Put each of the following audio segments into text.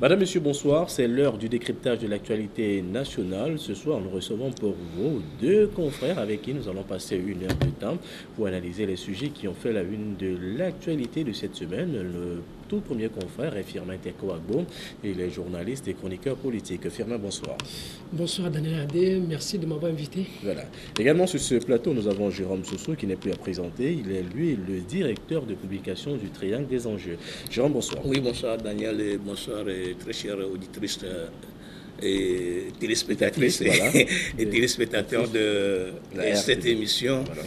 Madame, Monsieur, bonsoir. C'est l'heure du décryptage de l'actualité nationale. Ce soir, nous recevons pour vous deux confrères avec qui nous allons passer une heure de temps pour analyser les sujets qui ont fait la une de l'actualité de cette semaine. Le tout premier confrère est Firmin Teko Agbo et il est journaliste et chroniqueur politique. Firmin, bonsoir. Bonsoir Daniel Adé, merci de m'avoir invité. Voilà. Également sur ce plateau, nous avons Jérôme Sosso qui n'est plus à présenter. Il est lui le directeur de publication du Triangle des enjeux. Jérôme, bonsoir. Oui, bonsoir Daniel et bonsoir très chères auditrices et téléspectatrices voilà. et téléspectateurs de cette émission. Voilà.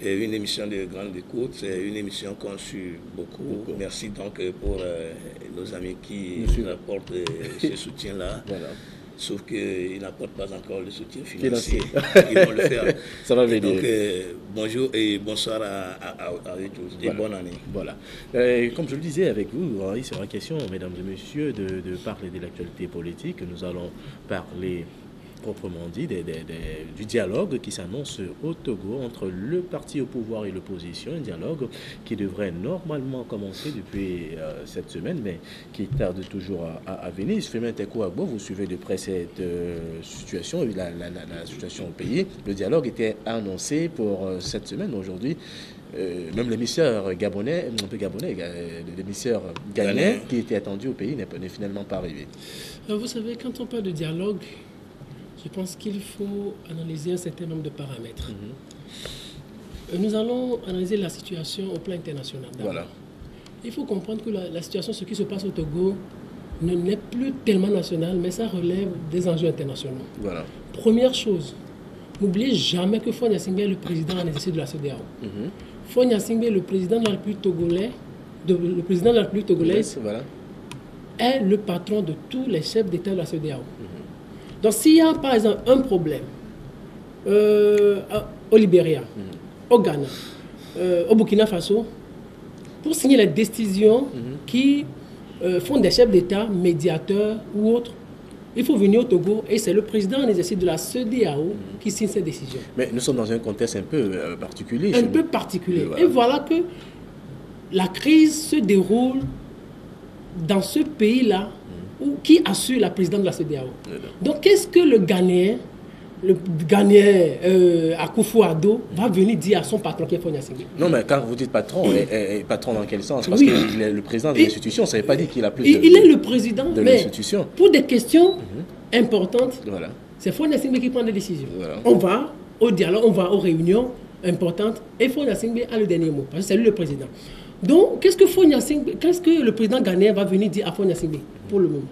Une émission de grande écoute, c'est une émission qu'on suit beaucoup. Merci donc pour nos amis qui nous apportent ce soutien-là. Voilà. Sauf qu'ils n'apportent pas encore le soutien financier. Ils vont le faire. Ça va venir. Donc, bonjour et bonsoir à eux tous. Et bonne année. Voilà. Comme je le disais avec vous, il sera question, mesdames et messieurs, de parler de l'actualité politique. Nous allons parler proprement dit du dialogue qui s'annonce au Togo entre le parti au pouvoir et l'opposition, un dialogue qui devrait normalement commencer depuis cette semaine, mais qui tarde toujours à venir. Firmin Teko Agbo, vous suivez de près cette situation, la situation au pays. Le dialogue était annoncé pour cette semaine. Aujourd'hui, même l'émissaire gabonais, l'émissaire ghanéen qui était attendu au pays n'est finalement pas arrivé. Vous savez, quand on parle de dialogue, je pense qu'il faut analyser un certain nombre de paramètres. Nous allons analyser la situation au plan international. Voilà. Il faut comprendre que la situation, ce qui se passe au Togo, n'est plus tellement national, mais ça relève des enjeux internationaux. Voilà. Première chose, n'oubliez jamais que Faure Gnassingbé est le président en exercice de la CEDEAO. Faure Gnassingbé, le président de la République togolaise, Voilà. est le patron de tous les chefs d'État de la CEDEAO. Donc s'il y a par exemple un problème au Libéria, au Ghana, au Burkina Faso, pour signer les décisions qui font des chefs d'État, médiateurs ou autres, il faut venir au Togo et c'est le président en exercice de la CEDEAO qui signe ces décisions. Mais nous sommes dans un contexte un peu particulier. Un peu particulier. Et voilà que la crise se déroule dans ce pays-là qui assure la présidence de la CEDEAO. Donc, qu'est-ce que le Ghanéen Akufo-Addo va venir dire à son patron qui est Faure Gnassingbé? Non, mais quand vous dites patron, patron dans quel sens? Parce qu'il est le président de l'institution, ça ne veut pas dire qu'il a plus il est le président de mais l'institution. Pour des questions importantes, Voilà. c'est Faure Gnassingbé qui prend des décisions. Voilà. On va au dialogue, on va aux réunions importantes et Faure Gnassingbé a le dernier mot, parce que c'est lui le président. Donc, qu'est-ce que le président ghanéen va venir dire à Faure Gnassingbé pour le moment?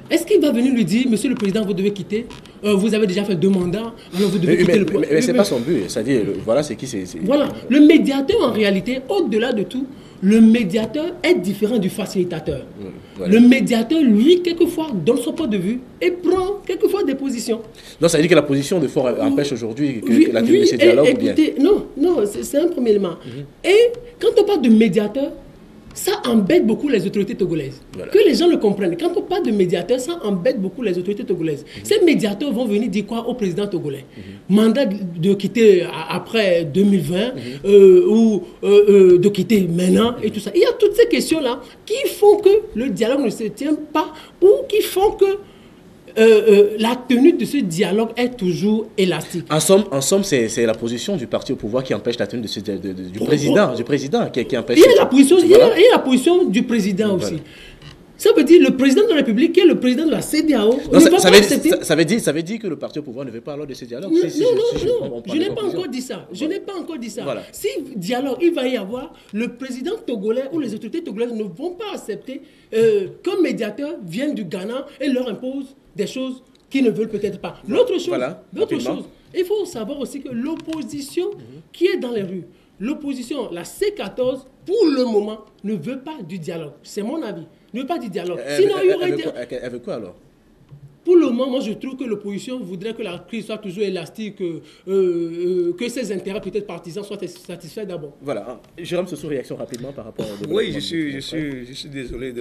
Est-ce qu'il va venir lui dire, monsieur le président, vous devez quitter, vous avez déjà fait 2 mandats, alors vous devez quitter le pouvoir? Mais ce n'est pas son but, c'est-à-dire, voilà ce qui c'est. Voilà, le médiateur en réalité, au-delà de tout, le médiateur est différent du facilitateur. Voilà. Le médiateur, lui, quelquefois, donne son point de vue et prend quelquefois des positions. Donc, ça veut dire que la position de Faure empêche aujourd'hui la tenue de ces dialogues? Écoutez, non, c'est un premier élément. Et quand on parle de médiateur, ça embête beaucoup les autorités togolaises. Voilà. Que les gens le comprennent. Quand on parle de médiateurs, ça embête beaucoup les autorités togolaises. Ces médiateurs vont venir dire quoi au président togolais? Mandat de quitter après 2020 ou de quitter maintenant et tout ça. Il y a toutes ces questions-là qui font que le dialogue ne se tient pas ou qui font que la tenue de ce dialogue est toujours élastique. En somme, c'est la position du parti au pouvoir qui empêche la tenue du président qui empêche. Il y a la position du président aussi. Ça veut dire le président de la République, qui est le président de la CEDEAO, ça veut dire que le parti au pouvoir ne veut pas alors de ce dialogue. Non, je n'ai pas encore dit ça. Voilà. Si dialogue, il va y avoir, le président togolais ou les autorités togolaises ne vont pas accepter qu'un médiateur vienne du Ghana et leur impose des choses qu'ils ne veulent peut-être pas. L'autre chose, il faut savoir aussi que l'opposition qui est dans les rues, l'opposition, la C14, pour le moment, ne veut pas du dialogue. C'est mon avis. Ne veut pas du dialogue. Sinon, il y aurait elle veut quoi alors? Pour le moment, moi je trouve que l'opposition voudrait que la crise soit toujours élastique, que ses intérêts peut-être partisans soient satisfaits d'abord. Voilà. Jérôme, sous réaction rapidement par rapport au... Oui, je suis désolé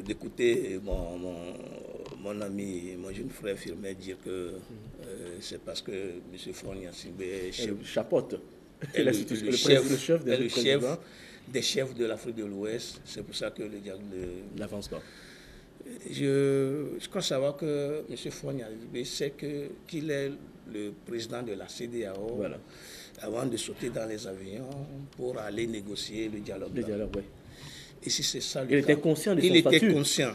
d'écouter mon ami, mon jeune frère Firmin dire que c'est parce que M. Faure Gnassingbé chapote. est le chef président des chefs de l'Afrique de l'Ouest. C'est pour ça que le dialogue n'avance pas. Je crois savoir que M. Fournier sait qu'il est le président de la CEDEAO, voilà, avant de sauter dans les avions pour aller négocier le dialogue. Le dialogue, oui. Et si c'est ça, il était conscient de son statut. Il était conscient.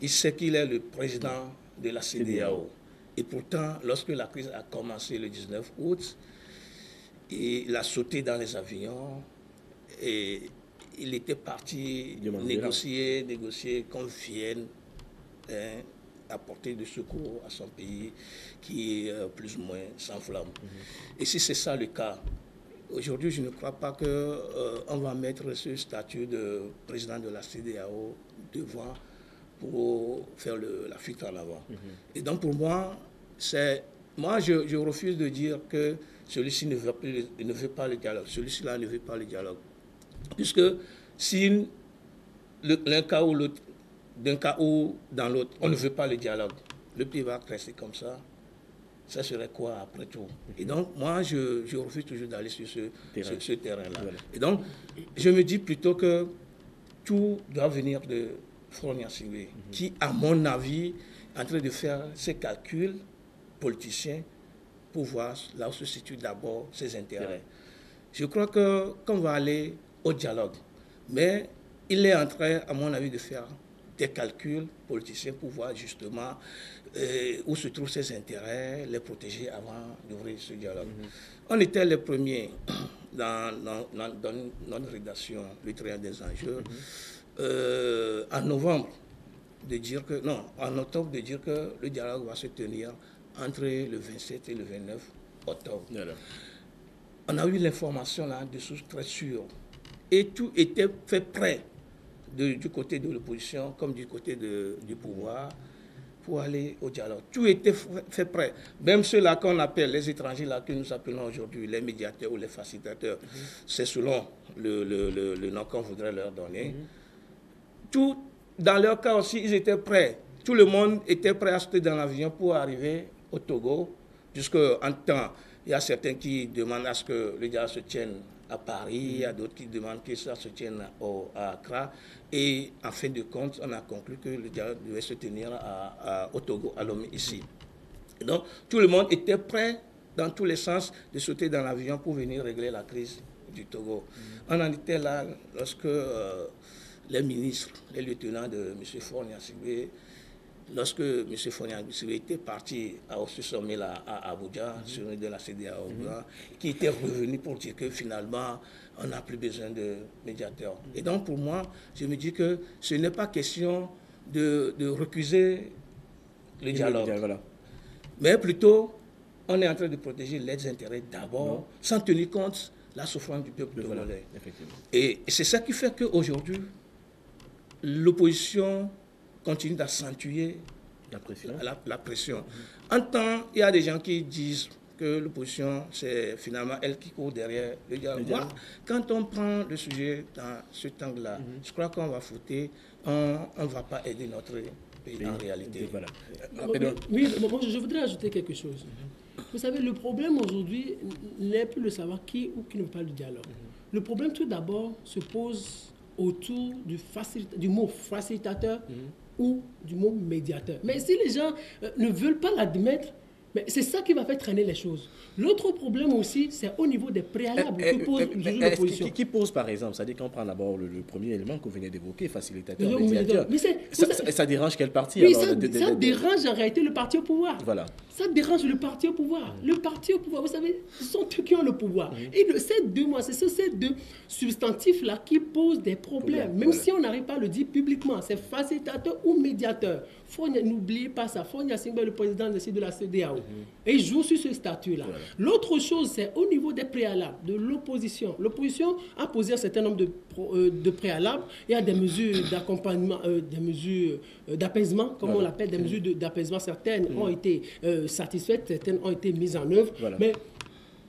Il sait qu'il est le président de la CEDEAO. Et pourtant, lorsque la crise a commencé le 19 août, il a sauté dans les avions et il était parti négocier qu'on vienne apporter du secours à son pays qui est plus ou moins sans flamme. Et si c'est ça le cas, aujourd'hui, je ne crois pas qu'on va mettre ce statut de président de la CEDEAO devant pour faire la fuite en avant. Et donc, pour moi, je refuse de dire que celui-ci ne veut pas le dialogue. Celui-ci-là ne veut pas le dialogue. Puisque si l'un cas ou l'autre, d'un cas ou dans l'autre, on ne veut pas le dialogue, le pays va rester comme ça. Ça serait quoi après tout? Et donc, moi, je refuse toujours d'aller sur ce terrain-là. Voilà. Et donc, je me dis plutôt que tout doit venir de Faure Gnassingbé, qui, à mon avis, est en train de faire ses calculs politiciens pour voir là où se situent d'abord ses intérêts. Je crois qu'on va aller au dialogue, mais il est en train, à mon avis, de faire des calculs politiciens pour voir justement où se trouvent ses intérêts, les protéger avant d'ouvrir ce dialogue. On était les premiers dans notre rédaction, le triangle des enjeux, en novembre, en octobre, de dire que le dialogue va se tenir entre le 27 et le 29 octobre. Voilà. On a eu l'information là de sources très sûres. Et tout était fait prêt, du côté de l'opposition comme du côté du pouvoir, pour aller au dialogue. Tout était fait prêt. Même ceux-là qu'on appelle les étrangers, là, que nous appelons aujourd'hui les médiateurs ou les facilitateurs, c'est selon le nom qu'on voudrait leur donner. Tout, dans leur cas aussi, ils étaient prêts. Tout le monde était prêt à sauter dans l'avion pour arriver au Togo, jusqu'en temps, il y a certains qui demandent à ce que le dialogue se tienne à Paris, il y a d'autres qui demandent que ça se tienne à Accra. Et en fin de compte, on a conclu que le dialogue devait se tenir au Togo, à Lomé, ici. Et donc, tout le monde était prêt, dans tous les sens, de sauter dans l'avion pour venir régler la crise du Togo. On en était là lorsque les ministres, les lieutenants de M. Faure Gnassingbé, lorsque M. Faure Gnassingbé était parti à ce sommet-là à Abuja, sur de la CEDEAO, qui était revenu pour dire que finalement, on n'a plus besoin de médiateurs. Et donc, pour moi, je me dis que ce n'est pas question de recuser le dialogue. Voilà. Mais plutôt, on est en train de protéger les intérêts d'abord, sans tenir compte de la souffrance du peuple togolais. Et c'est ça qui fait qu'aujourd'hui, l'opposition continue d'accentuer la pression. En temps, il y a des gens qui disent que l'opposition, c'est finalement elle qui court derrière le dialogue. Moi, quand on prend le sujet dans cet angle-là, je crois qu'on va fouter, on ne va pas aider notre pays en réalité. Voilà. Oui, je voudrais ajouter quelque chose. Vous savez, le problème aujourd'hui n'est plus de savoir qui ou qui ne veut pas le dialogue. Le problème, tout d'abord, se pose autour du mot facilitateur ou du mot médiateur. Mais si les gens ne veulent pas l'admettre, c'est ça qui va faire traîner les choses. L'autre problème aussi, c'est au niveau des préalables que pose l'opposition. Qui pose, par exemple, c'est-à-dire qu'on prend d'abord le premier élément que vous venez d'évoquer, facilitateur, médiateur. Ça dérange quel parti? Oui, ça dérange en réalité le parti au pouvoir. Voilà. Ça dérange le parti au pouvoir. Le parti au pouvoir, vous savez, ce sont eux qui ont le pouvoir. Et ces deux substantifs-là qui posent des problèmes, même si on n'arrive pas à le dire publiquement. C'est facilitateur ou médiateur. N'oubliez pas ça. Faure Gnassingbé est le président de la CEDEAO. Et il joue sur ce statut-là. Voilà. L'autre chose, c'est au niveau des préalables, de l'opposition. L'opposition a posé un certain nombre de préalables. Il y a des mesures d'accompagnement, des mesures d'apaisement, comme on l'appelle, des mesures d'apaisement. Certaines ont été satisfaites, certaines ont été mises en œuvre. Voilà. Mais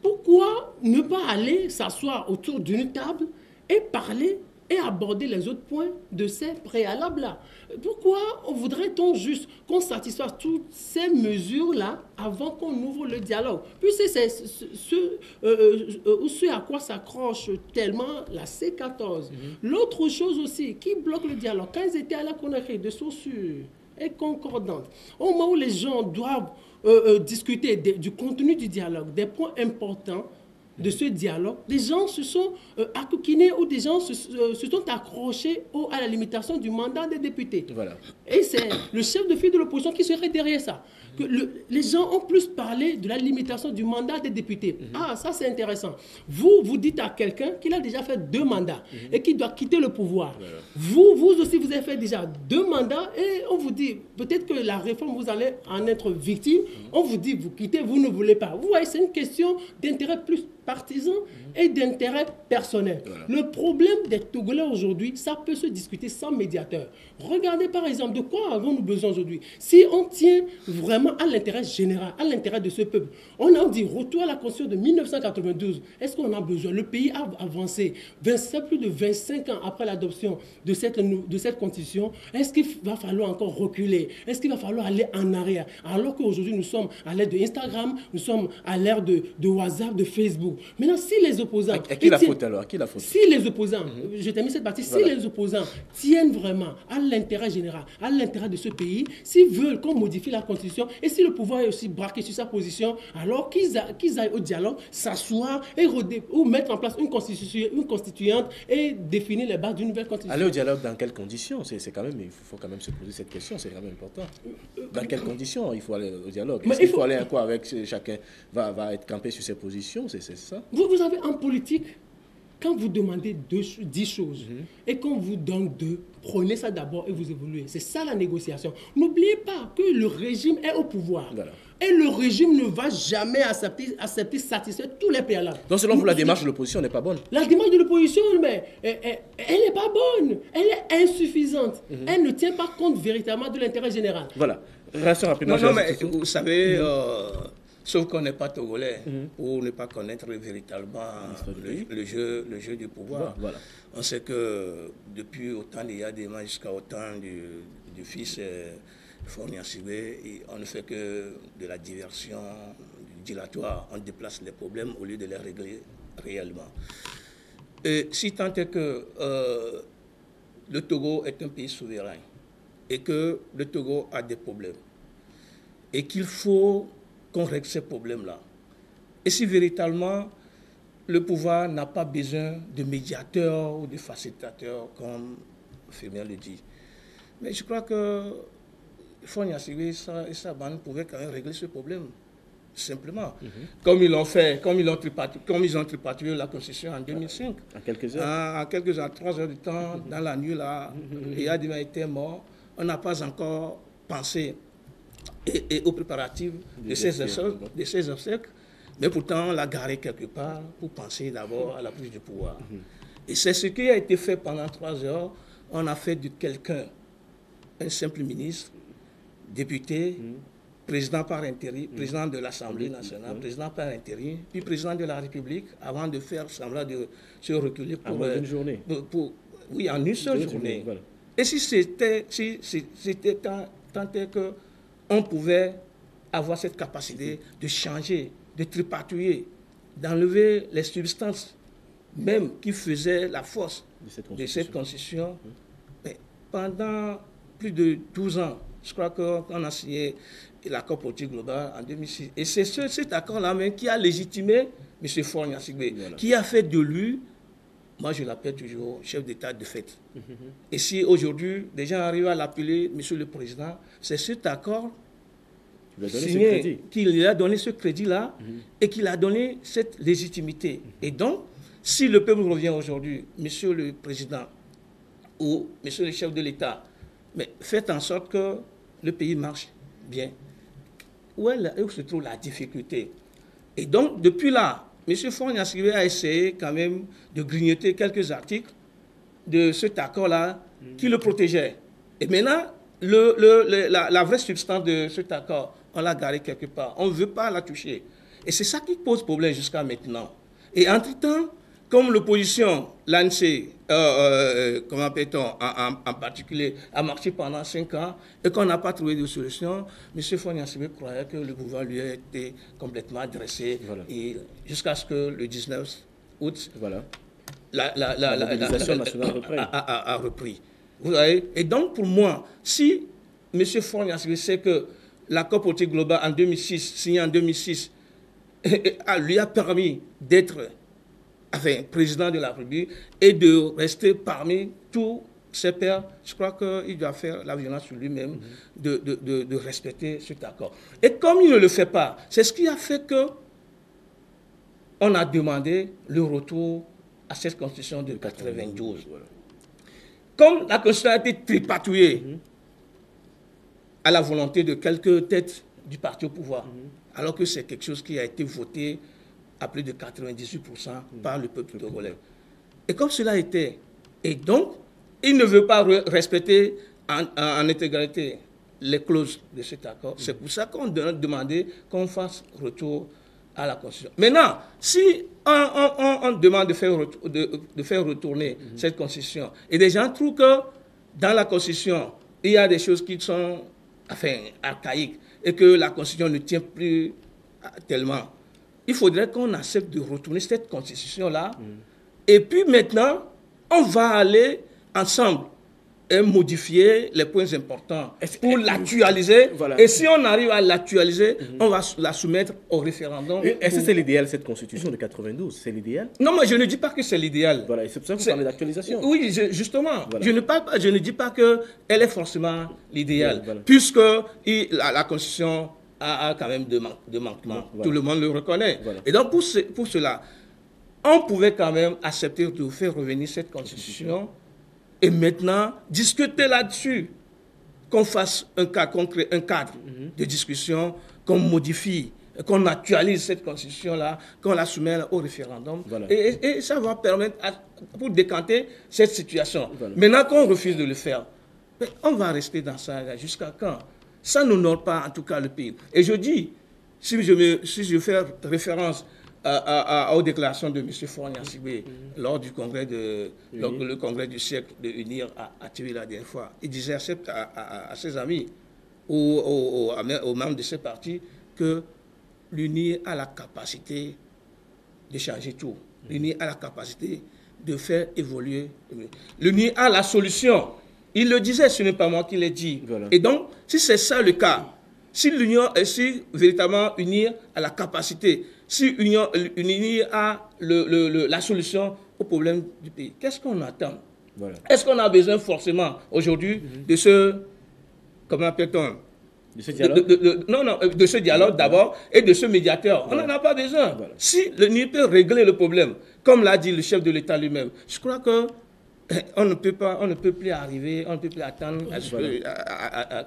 pourquoi ne pas aller s'asseoir autour d'une table et parler et aborder les autres points de ces préalables-là. Pourquoi voudrait-on juste qu'on satisfasse toutes ces mesures-là avant qu'on ouvre le dialogue? Puis c'est ce à quoi s'accroche tellement la C14. L'autre chose aussi qui bloque le dialogue, quand ils étaient à la Conakry, de sources sûres et concordantes, au moment où les gens doivent discuter du contenu du dialogue, des points importants de ce dialogue, des gens se sont accoquinés ou des gens se sont accrochés à la limitation du mandat des députés. Voilà. Et c'est le chef de file de l'opposition qui serait derrière ça. Que les gens ont plus parlé de la limitation du mandat des députés. Ah, ça c'est intéressant. Vous dites à quelqu'un qu'il a déjà fait 2 mandats et qu'il doit quitter le pouvoir. Voilà. Vous aussi, vous avez fait déjà 2 mandats et on vous dit, peut-être que la réforme, vous allez en être victime. On vous dit, vous quittez, vous ne voulez pas. Vous voyez, c'est une question d'intérêt plus partisan et d'intérêt personnel. Voilà. Le problème des Togolais aujourd'hui, ça peut se discuter sans médiateur. Regardez par exemple, de quoi avons-nous besoin aujourd'hui? Si on tient vraiment à l'intérêt général, à l'intérêt de ce peuple, on a dit retour à la Constitution de 1992. Est-ce qu'on a besoin? Le pays a avancé. Plus de 25 ans après l'adoption de cette Constitution, est-ce qu'il va falloir encore reculer? Est-ce qu'il va falloir aller en arrière? Alors qu'aujourd'hui, nous sommes à l'ère de Instagram, nous sommes à l'ère de WhatsApp, de Facebook. Maintenant, si les opposants... À qui la faute alors? À qui la faute? Si les opposants, je termine cette partie, voilà. Si les opposants tiennent vraiment à l'intérêt général, à l'intérêt de ce pays, s'ils veulent qu'on modifie la Constitution, et si le pouvoir est aussi braqué sur sa position, alors qu'ils aillent au dialogue, s'asseoir ou mettre en place une constituante et définir les bases d'une nouvelle Constitution. Aller au dialogue dans quelles conditions? Il faut quand même se poser cette question, c'est quand même important. Dans quelles conditions il faut aller au dialogue? Est-ce qu'il faut aller à quoi avec chacun va être campé sur ses positions? C'est ça? Vous avez en politique, quand vous demandez 10 choses et qu'on vous donne 2, prenez ça d'abord et vous évoluez. C'est ça la négociation. N'oubliez pas que le régime est au pouvoir. Voilà. Et le régime ne va jamais accepter satisfaire tous les préalables. Donc selon vous, la démarche de l'opposition n'est pas bonne? La démarche de l'opposition, mais elle n'est pas bonne. Elle est insuffisante. Elle ne tient pas compte véritablement de l'intérêt général. Voilà. Restons rapidement. Non, mais vous savez... Sauf qu'on n'est pas togolais pour ne pas connaître véritablement le jeu du pouvoir. Voilà. On sait que depuis autant d'Iyadema jusqu'à autant du fils Faure Gnassingbé, on ne fait que de la diversion, du dilatoire. On déplace les problèmes au lieu de les régler réellement. Et si tant est que le Togo est un pays souverain et que le Togo a des problèmes et qu'il faut qu'on règle ces problèmes-là. Et si véritablement le pouvoir n'a pas besoin de médiateurs ou de facilitateurs, comme Firmin le dit. Mais je crois que Faure Gnassingbé et sa bande pouvaient quand même régler ce problème, simplement. Comme ils l'ont fait, comme ils ont tripartité la Constitution en 2005. En quelques heures. En quelques heures, 3 heures de temps, dans la nuit, là, Iyadema était mort. On n'a pas encore pensé et aux préparatifs de ces obsèques, mais pourtant on l'a garé quelque part pour penser d'abord à la prise du pouvoir. Et c'est ce qui a été fait pendant 3 heures. On a fait de quelqu'un un simple ministre, député, président par intérim, président de l'Assemblée nationale, président par intérim, puis président de la République, avant de faire semblant de se reculer pour une journée. Oui, en une seule journée. Voilà. Et si c'était tant que on pouvait avoir cette capacité de changer, de tripatouiller, d'enlever les substances même qui faisaient la force de cette Constitution. Mais pendant plus de 12 ans, je crois qu'on a signé l'accord politique global en 2006. Et c'est cet accord-là même qui a légitimé M. Faure Gnassingbé, qui a fait de lui, moi je l'appelle toujours chef d'État de fait. Et si aujourd'hui, des gens arrivent à l'appeler Monsieur le Président, c'est cet accord signé qu'il a donné ce crédit-là et qu'il a donné cette légitimité. Et donc, si le peuple revient aujourd'hui, Monsieur le Président ou Monsieur le chef de l'État, mais faites en sorte que le pays marche bien. Où se trouve la difficulté? Et donc, depuis là, M. Faure Gnassingbé a essayé quand même de grignoter quelques articles de cet accord-là qui le protégeait. Et maintenant, la vraie substance de cet accord, on l'a garé quelque part. On ne veut pas la toucher. Et c'est ça qui pose problème jusqu'à maintenant. Et entre-temps, comme l'opposition, l'ANC, comment appelle-t-on, en particulier, a marché pendant 5 ans et qu'on n'a pas trouvé de solution, M. Faure Gnassingbé croyait que le pouvoir lui a été complètement dressé jusqu'à ce que le 19 août, la mobilisation nationale a repris. Vous voyez? Et donc, pour moi, si M. Faure Gnassingbé sait que l'accord politique global en 2006, signé en 2006, lui a permis d'être président de la République et de rester parmi tous ses pairs, je crois qu'il doit faire la violence sur lui-même de respecter cet accord. Et comme il ne le fait pas, c'est ce qui a fait que on a demandé le retour à cette constitution de 92. Comme la constitution a été tripatouillée à la volonté de quelques têtes du parti au pouvoir, alors que c'est quelque chose qui a été voté à plus de 98% par le peuple togolais. Et comme cela était, et donc, il ne veut pas respecter en intégralité les clauses de cet accord. C'est pour ça qu'on a demandé qu'on fasse retour à la Constitution. Maintenant, si on demande de faire retourner cette Constitution, et des gens trouvent que dans la Constitution, il y a des choses qui sont archaïques, et que la Constitution ne tient plus tellement, il faudrait qu'on accepte de retourner cette constitution-là. Et puis maintenant, on va aller ensemble et modifier les points importants pour l'actualiser. Et si on arrive à l'actualiser, on va la soumettre au référendum. Est-ce que c'est l'idéal, cette constitution de 92? C'est l'idéal? Non, moi je ne dis pas que c'est l'idéal. Voilà, et c'est pour ça que vous parlez d'actualisation. Oui, justement. Voilà. Je ne dis pas qu'elle est forcément l'idéal, puisque la constitution a quand même de manquements. Tout le monde le reconnaît. Et donc, pour cela, on pouvait quand même accepter de faire revenir cette constitution et maintenant discuter là-dessus, qu'on fasse un cadre de discussion, qu'on modifie, qu'on actualise cette constitution-là, qu'on la soumette au référendum. Et ça va permettre pour décanter cette situation. Maintenant qu'on refuse de le faire, on va rester dans ça jusqu'à quand? Ça n'honore pas, en tout cas, le pays. Et je dis, si je fais référence aux déclarations de M. Faure Gnassingbé lors du congrès le congrès du siècle de l'UNIR à Tiwi la dernière fois, il disait à ses amis, aux membres de ses partis, que l'UNIR a la capacité de changer tout. L'UNIR a la capacité de faire évoluer. L'UNIR a la solution. Il le disait, ce n'est pas moi qui l'ai dit. Et donc, si c'est ça le cas, si véritablement UNIR a la capacité, si UNIR a la solution au problème du pays, qu'est-ce qu'on attend? Est-ce qu'on a besoin forcément aujourd'hui de ce, comment appelle-t-on? De ce dialogue? De ce dialogue d'abord et de ce médiateur. On n'en a pas besoin. Si l'UNIR peut régler le problème, comme l'a dit le chef de l'État lui-même, je crois que on ne peut plus arriver, on ne peut plus attendre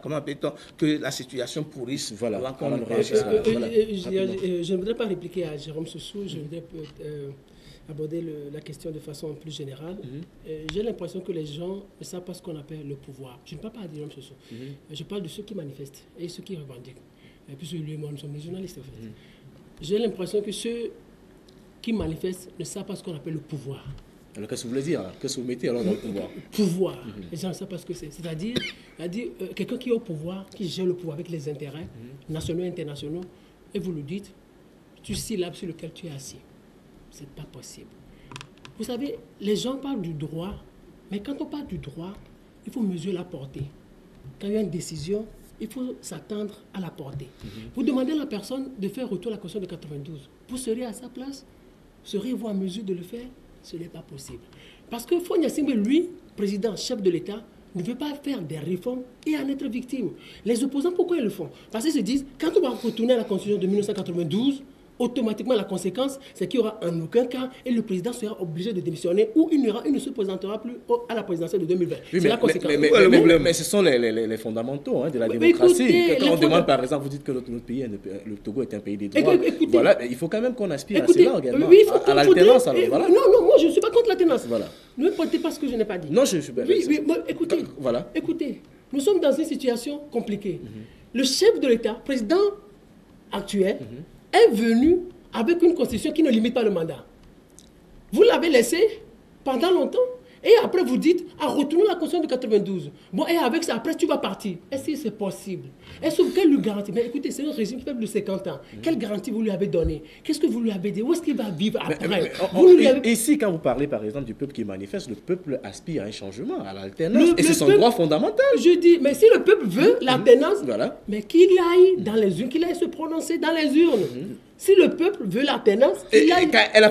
comment appelle-t-on, que la situation pourrisse. Je ne voudrais pas répliquer à Jérôme Soussou, je voudrais aborder la question de façon plus générale. J'ai l'impression que les gens ne savent pas ce qu'on appelle le pouvoir. Je ne parle pas à Jérôme Soussou, je parle de ceux qui manifestent et ceux qui revendiquent. Et puis lui et moi, nous sommes des journalistes en fait. J'ai l'impression que ceux qui manifestent ne savent pas ce qu'on appelle le pouvoir. Alors qu'est-ce que vous voulez dire? Qu'est-ce que vous mettez alors dans le pouvoir? Pouvoir. Les gens ne savent pas ce que c'est. C'est-à-dire quelqu'un qui est au pouvoir, qui gère le pouvoir avec les intérêts nationaux et internationaux, et vous le dites, tu syllabes sur lequel tu es assis. Ce n'est pas possible. Vous savez, les gens parlent du droit, mais quand on parle du droit, il faut mesurer la portée. Quand il y a une décision, il faut s'attendre à la portée. Vous demandez à la personne de faire retour à la Constitution de 92. Vous seriez à sa place? Seriez-vous en mesure de le faire? Ce n'est pas possible. Parce que Faure Gnassingbé, lui, président, chef de l'État, ne veut pas faire des réformes et en être victime. Les opposants, pourquoi ils le font? Parce qu'ils se disent, quand on va retourner à la Constitution de 1992, automatiquement la conséquence, c'est qu'il n'y aura en aucun cas, et le président sera obligé de démissionner, ou il ne se présentera plus à la présidentielle de 2020. Oui, c'est la conséquence. Mais ce sont les fondamentaux de la démocratie. Écoutez, quand on demande, par exemple, vous dites que notre pays, le Togo est un pays des droits. Voilà, il faut quand même qu'on aspire à cela également, à l'alternance. Non, moi je ne suis pas contre l'alternance. Ne me portez pas ce que je n'ai pas dit. Non, je suis bien. Écoutez, nous sommes dans une situation compliquée. Le chef de l'État, président actuel, est venu avec une constitution qui ne limite pas le mandat. Vous l'avez laissé pendant longtemps. Et après, vous dites, retournons la Constitution de 92. Bon, et avec ça, après, tu vas partir. Est-ce que c'est possible? Est-ce que quelle lui garantit? Mais écoutez, c'est un régime qui fait plus de 50 ans. Quelle garantie vous lui avez donnée? Qu'est-ce que vous lui avez dit? Où est-ce qu'il va vivre après? Ici, quand vous parlez, par exemple, du peuple qui manifeste, le peuple aspire à un changement, à l'alternance. Et c'est son droit fondamental. Je dis, mais si le peuple veut l'alternance, voilà. mais qu'il aille dans les urnes, qu'il aille se prononcer dans les urnes. Si le peuple veut l'alternance,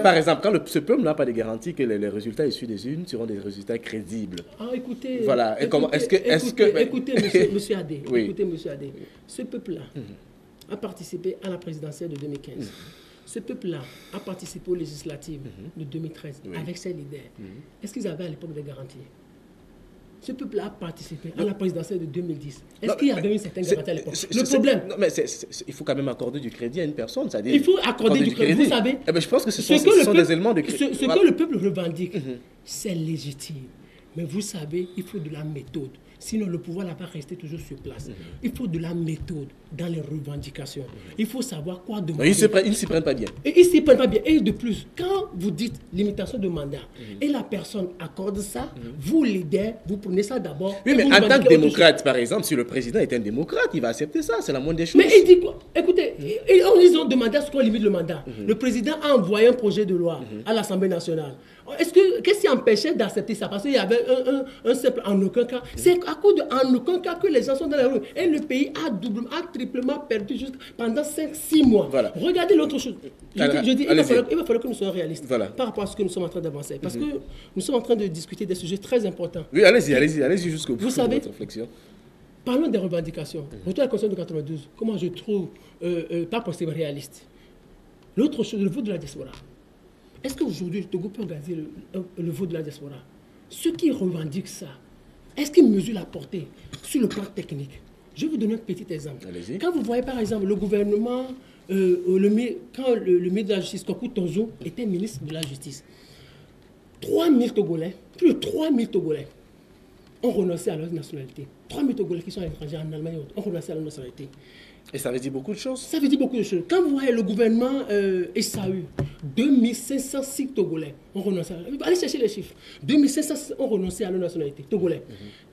par exemple, quand ce peuple n'a pas de garantie que les résultats issus des urnes seront des résultats crédibles. Écoutez, voilà. Écoutez, monsieur Adé, oui. Écoutez, monsieur Adé, ce peuple-là a participé à la présidentielle de 2015. Ce peuple-là a participé aux législatives de 2013 avec ses leaders. Est-ce qu'ils avaient à l'époque des garanties? Ce peuple-là a participé à la présidentielle de 2010. Est-ce qu'il y avait une certaine garantie à l'époque? Le problème... Non, mais il faut quand même accorder du crédit à une personne. Il faut accorder du crédit. Vous savez, je pense que ce sont des éléments de crédit. Ce que le peuple revendique, c'est légitime. Mais vous savez, il faut de la méthode. Sinon, le pouvoir n'a pas resté toujours sur place. Il faut de la méthode dans les revendications. Il faut savoir quoi demander. Ils ne s'y prennent pas bien. Et ils ne s'y prennent pas bien. Et de plus, quand vous dites limitation de mandat, et la personne accorde ça, vous l'aidez, vous prenez ça d'abord. Oui, mais en tant que démocrate, par exemple, si le président est un démocrate, il va accepter ça. C'est la moindre des choses. Mais il dit quoi? Écoutez, ils ont demandé à ce qu'on limite le mandat. Le président a envoyé un projet de loi à l'Assemblée nationale. Qu'est-ce qui empêchait d'accepter ça? Parce qu'il y avait un simple en aucun cas. C'est à cause de en aucun cas que les gens sont dans la rue. Et le pays a triplement perdu juste pendant 5-6 mois. Voilà. Regardez l'autre chose. Je dis, il va falloir que nous soyons réalistes par rapport à ce que nous sommes en train d'avancer. Parce que nous sommes en train de discuter des sujets très importants. Oui, allez-y jusqu'au bout de votre réflexion. Parlons des revendications. Retour à la Constitution de 92, comment je trouve pas possible réaliste. L'autre chose, le vote de la diaspora. Est-ce qu'aujourd'hui, le Togo peut organiser le vote de la diaspora? Ceux qui revendiquent ça, est-ce qu'ils mesurent la portée sur le plan technique? Je vais vous donner un petit exemple. Quand vous voyez par exemple le gouvernement, quand le ministre de la Justice, Kokou Tonzo, était ministre de la Justice, 3000 Togolais, plus de 3000 Togolais ont renoncé à leur nationalité. 3000 Togolais qui sont à l'étranger, en Allemagne, ont renoncé à leur nationalité. Et ça veut dire beaucoup de choses. Ça veut dire beaucoup de choses. Quand vous voyez le gouvernement SAU, 2506 Togolais ont renoncé. Allez chercher les chiffres. 2506 ont renoncé à leur nationalité, Togolais.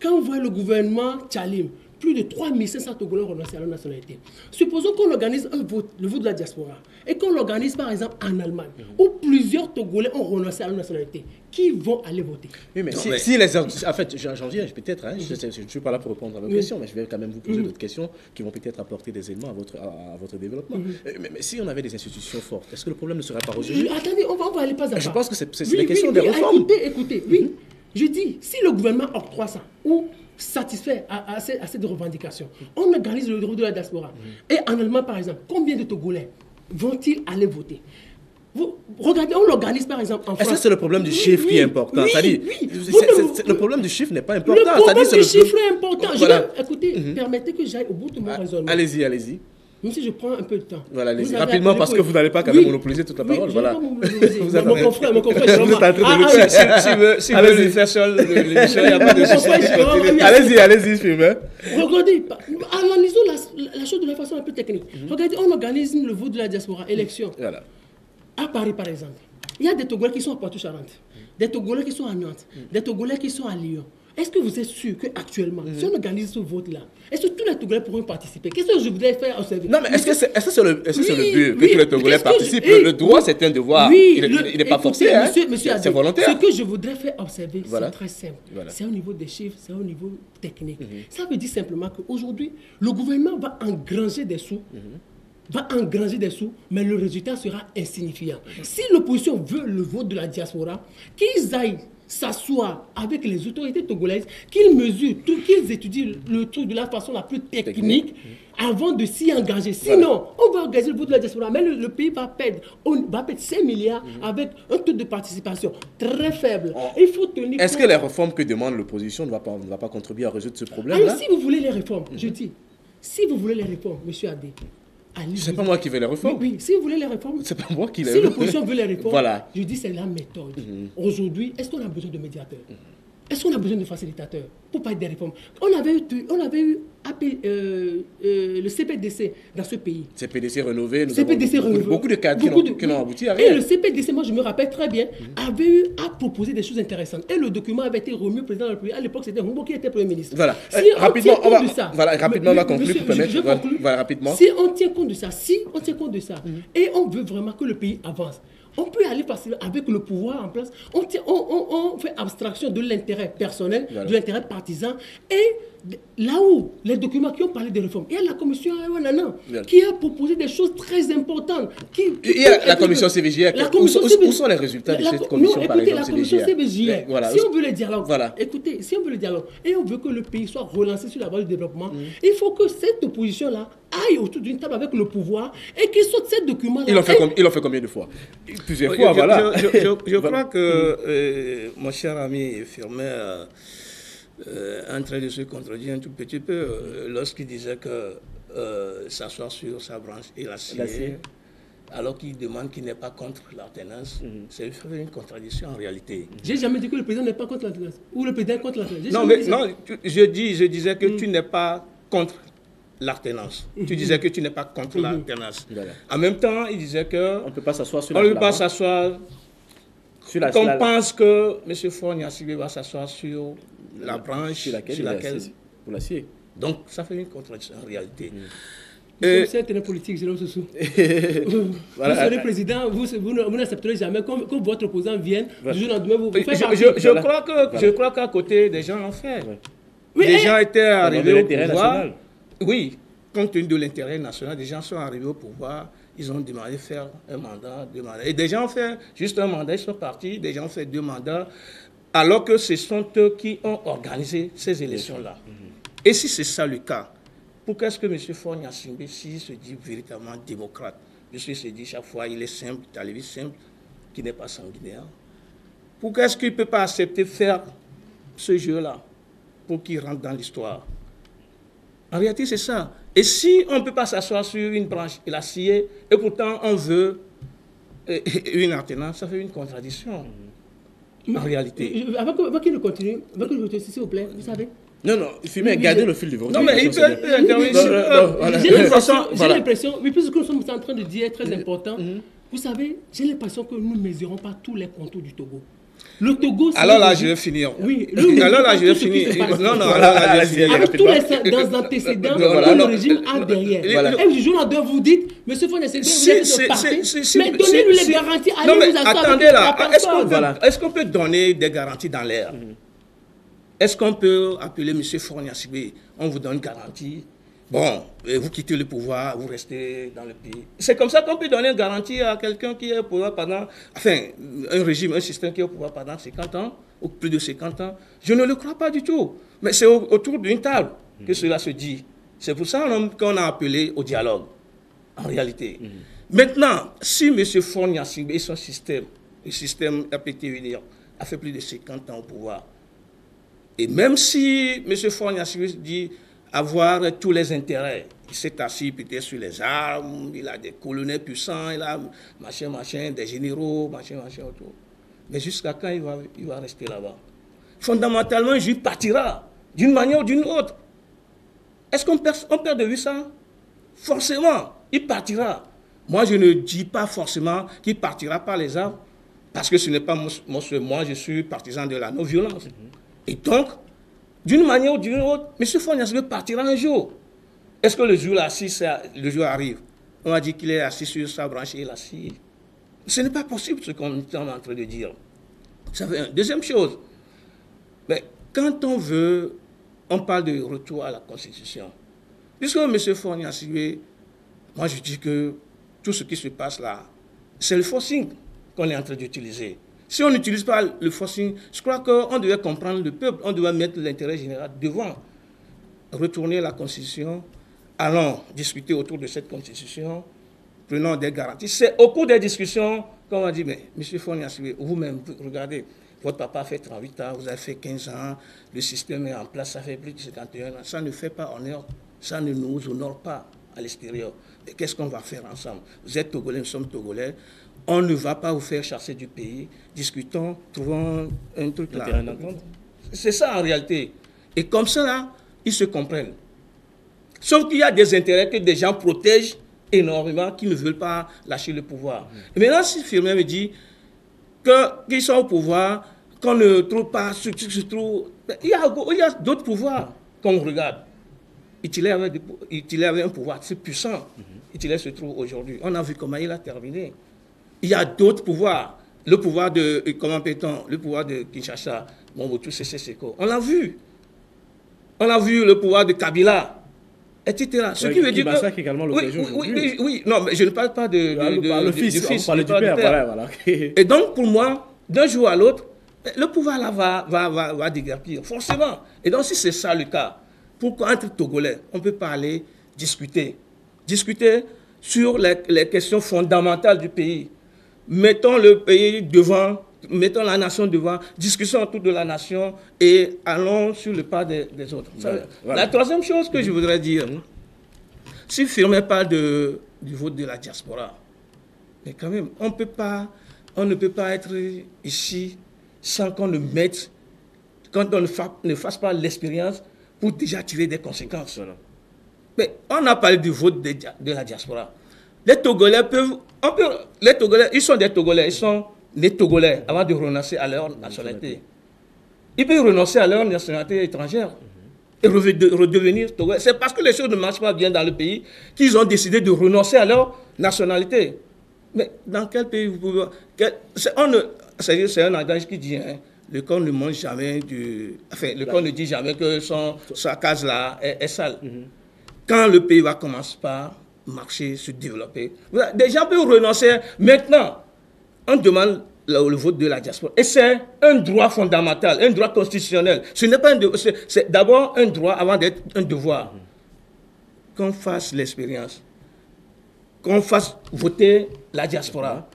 Quand vous voyez le gouvernement Tchalim, plus de 3500 Togolais ont renoncé à leur nationalité. Supposons qu'on organise un vote, le vote de la diaspora, et qu'on l'organise par exemple en Allemagne, où plusieurs Togolais ont renoncé à leur nationalité. Qui vont aller voter? Oui, mais si les... En fait, j'en viens peut-être, je ne suis pas là pour répondre à vos questions, mais je vais quand même vous poser d'autres questions qui vont peut-être apporter des éléments à votre développement. Mais si on avait des institutions fortes, est-ce que le problème ne serait pas résolu? Attendez, on va aller pas à pas. Je pense que c'est la question des réformes. Écoutez, oui. Je dis, si le gouvernement octroie ça, ou satisfait à cette revendication, on organise le droit de la diaspora. Et en Allemagne, par exemple, combien de Togolais vont-ils aller voter? Regardez, on l'organise par exemple en France. Est-ce que c'est le problème du chiffre qui est important? Le problème du chiffre n'est pas important. Le problème du chiffre est important. Écoutez, permettez que j'aille au bout de mon raisonnement. Allez-y. Même si je prends un peu de temps. Voilà, allez-y. Rapidement, parce que vous n'allez pas quand même monopoliser toute la parole. Voilà. Mon confrère, vous êtes en train de si vous voulez faire seul l'émission, il n'y a pas de souci. Allez-y, filmez. Regardez, analysons la chose de la façon un peu technique. Regardez, on organise le vote de la diaspora, élection. Voilà. À Paris, par exemple, il y a des Togolais qui sont à Poitou-Charentes, des Togolais qui sont à Nantes, des Togolais qui sont à Lyon. Est-ce que vous êtes sûr qu'actuellement, si on organise ce vote-là, est-ce que tous les Togolais pourront participer? Qu'est-ce que je voudrais faire observer? Non, mais est-ce que c'est le but que tous les Togolais participent? Le droit, c'est un devoir. Il n'est pas forcé. C'est volontaire. Ce que je voudrais faire observer, c'est très simple. C'est au niveau des chiffres, c'est au niveau technique. Ça veut dire simplement qu'aujourd'hui, le gouvernement va engranger des sous. Mais le résultat sera insignifiant. Si l'opposition veut le vote de la diaspora, qu'ils aillent s'asseoir avec les autorités togolaises, qu'ils mesurent, qu'ils étudient le truc de la façon la plus technique avant de s'y engager. Sinon, on va organiser le vote de la diaspora, mais le pays va perdre 5 milliards avec un taux de participation très faible. Il faut tenir compte. Est-ce que les réformes que demande l'opposition ne vont pas contribuer à résoudre ce problème-là? Alors, si vous voulez les réformes, je dis, si vous voulez les réformes, M. Adé, c'est pas moi qui veux les réformes. Oui, si vous voulez les réformes, c'est pas moi qui les réformes. Si l'opposition veut les réformes, voilà. Je dis c'est la méthode. Aujourd'hui, est-ce qu'on a besoin de médiateurs? Est-ce qu'on a besoin de facilitateurs pour parler des réformes? On avait eu le CPDC dans ce pays. CPDC renouvelé, beaucoup de cadres qui n'ont abouti à rien. Et le CPDC, moi je me rappelle très bien, avait eu à proposer des choses intéressantes. Et le document avait été remis au président de la République. À l'époque, c'était Humbo qui était Premier ministre. Voilà. Si rapidement, on va conclure pour permettre. Voilà, rapidement. Si on tient compte de ça, et on veut vraiment que le pays avance, on peut aller passer avec le pouvoir en place. On fait abstraction de l'intérêt personnel, de l'intérêt partisan. Et là où les documents qui ont parlé des réformes, il y a la commission qui a proposé des choses très importantes. Il y a la commission CVJR. Où sont les résultats de cette commission, par exemple, la commission CVJR, voilà. Si on veut le dialogue, si on veut le dialogue, et on veut que le pays soit relancé sur la voie du développement, il faut que cette opposition-là aille autour d'une table avec le pouvoir et qu'il sorte ces documents-là. Il l'ont fait combien de fois? Plusieurs fois, voilà. Je crois que mon cher ami Firmin en train de se contredire un tout petit peu lorsqu'il disait que s'asseoir sur sa branche et la scier, alors qu'il demande qu'il n'est pas contre l'alternance. C'est une contradiction en réalité. J'ai jamais dit que le président n'est pas contre l'alternance ou le président est contre l'alternance. Non, je disais que tu n'es pas contre l'alternance. Tu disais que tu n'es pas contre l'alternance. En même temps, il disait que on ne peut pas s'asseoir sur on pense que M. Faure Gnassingbé va s'asseoir sur la branche sur laquelle pour l'acier. Donc, ça fait une contradiction en réalité. C'est un terrain politique, Jérôme Soussou. Vous serez président, vous n'accepterez jamais que votre opposant vienne. Du jour au lendemain, vous faites je crois qu'à côté, des gens l'ont fait. Des gens étaient arrivés au pouvoir. Oui, compte tenu de l'intérêt national, des gens sont arrivés au pouvoir. Ils ont demandé de faire un mandat, 2 mandats. Et des gens ont fait juste un mandat, ils sont partis. Des gens ont fait 2 mandats, alors que ce sont eux qui ont organisé ces élections-là. Et si c'est ça le cas, pourquoi est-ce que M. Faure Gnassingbé, s'il se dit véritablement démocrate, puisqu'il se dit chaque fois il est simple, talibé simple, qui n'est pas sanguinaire, pourquoi est-ce qu'il ne peut pas accepter de faire ce jeu-là pour qu'il rentre dans l'histoire? En réalité, c'est ça. Et si on ne peut pas s'asseoir sur une branche et la scier, et pourtant on veut une alternance, ça fait une contradiction. En réalité. Avant qu'il ne continue, s'il vous plaît, vous savez. Non, gardez le fil du vent. Non, mais il peut intervenir. J'ai l'impression, puisque nous sommes en train de dire très important, vous savez, j'ai l'impression que nous ne mesurons pas tous les contours du Togo. Le Togo, alors là, je vais finir. Oui. Alors là, je vais finir. Non, alors là, je vais finir. Avec tous les antécédents que le régime a derrière. Et du jour au lendemain, vous dites, monsieur Faure Gnassingbé, vous êtes de parti, mais donnez-lui les garanties. Non, mais attendez là. Est-ce qu'on peut donner des garanties dans l'air? Est-ce qu'on peut appeler M. Faure Gnassingbé, on vous donne une garantie? Bon, vous quittez le pouvoir, vous restez dans le pays. C'est comme ça qu'on peut donner une garantie à quelqu'un qui est au pouvoir pendant... Enfin, un régime, un système qui est au pouvoir pendant 50 ans, ou plus de 50 ans. Je ne le crois pas du tout. Mais c'est autour d'une table que cela se dit. C'est pour ça qu'on a appelé au dialogue, en réalité. Maintenant, si M. Faure Gnassingbé et son système, le système RPT-UDR, a fait plus de 50 ans au pouvoir, et même si M. Faure Gnassingbé dit avoir tous les intérêts, il s'est assis peut-être sur les armes, il a des colonels puissants, il a machin, des généraux, machin autour. Mais jusqu'à quand il va rester là-bas? Fondamentalement, un juif partira d'une manière ou d'une autre. Est-ce qu'on perd de vue ça? Forcément, il partira. Moi, je ne dis pas forcément qu'il partira par les armes, parce que ce n'est pas moi, je suis partisan de la non-violence. Et donc, d'une manière ou d'une autre, M. Faure Gnassingbé partira un jour. Est-ce que le jour arrive? On a dit qu'il est assis sur sa branche et il est assis. Ce n'est pas possible ce qu'on est en train de dire. Ça fait une deuxième chose. Mais quand on parle de retour à la Constitution. Puisque M. Faure Gnassingbé, moi je dis que tout ce qui se passe là, c'est le forcing qu'on est en train d'utiliser. Si on n'utilise pas le forcing, je crois qu'on devait comprendre le peuple, on devait mettre l'intérêt général devant. Retourner la Constitution, allons discuter autour de cette Constitution, prenons des garanties. C'est au cours des discussions qu'on va dire, mais M. Faure Gnassingbé, vous-même, regardez, votre papa a fait 38 ans, vous avez fait 15 ans, le système est en place, ça fait plus de 51 ans. Ça ne fait pas honneur, ça ne nous honore pas à l'extérieur. Mais qu'est-ce qu'on va faire ensemble? Vous êtes Togolais, nous sommes Togolais. On ne va pas vous faire chasser du pays. Discutons, trouvons un truc là. C'est ça en réalité. Et comme ça, ils se comprennent. Sauf qu'il y a des intérêts que des gens protègent énormément, qui ne veulent pas lâcher le pouvoir. Et maintenant, si Firmin me dit qu'ils sont au pouvoir, qu'on ne trouve pas, il y a d'autres pouvoirs qu'on regarde. Hitler avait un pouvoir très puissant. Hitler se trouve aujourd'hui. On a vu comment il a terminé. Il y a d'autres pouvoirs. Le pouvoir de, comment peut-on, le pouvoir de Kinshasa, Mobutu Sese Seko. On l'a vu. On a vu le pouvoir de Kabila, etc. Ce qui veut dire que... également oui, non, mais je ne parle pas le fils, on parle du père. Voilà. Et donc, pour moi, d'un jour à l'autre, le pouvoir là va déguerpir, forcément. Et donc, si c'est ça le cas, pourquoi entre Togolais, on peut parler, discuter sur les questions fondamentales du pays. Mettons le pays devant, mettons la nation devant, discussion autour de la nation et allons sur le pas des autres. Voilà. La troisième chose que je voudrais dire, si Firmin parle du vote de la diaspora, mais quand même, on ne peut pas être ici sans qu'on ne mette, quand on ne fasse pas l'expérience pour déjà tirer des conséquences. Voilà. Mais on a parlé du vote de la diaspora. Les Togolais ils sont des Togolais, ils sont des Togolais avant de renoncer à leur nationalité. Ils peuvent renoncer à leur nationalité étrangère et redevenir Togolais. C'est parce que les choses ne marchent pas bien dans le pays qu'ils ont décidé de renoncer à leur nationalité. Mais dans quel pays vous pouvez... C'est un adage qui dit, hein, le corps ne mange jamais le corps ne dit jamais que sa case là est sale. Quand le pays va commencer par marcher, se développer, des gens peuvent renoncer. Maintenant, on demande le vote de la diaspora. Et c'est un droit fondamental, un droit constitutionnel. Ce n'est pas c'est d'abord un droit avant d'être un devoir. Qu'on fasse l'expérience. Qu'on fasse voter la diaspora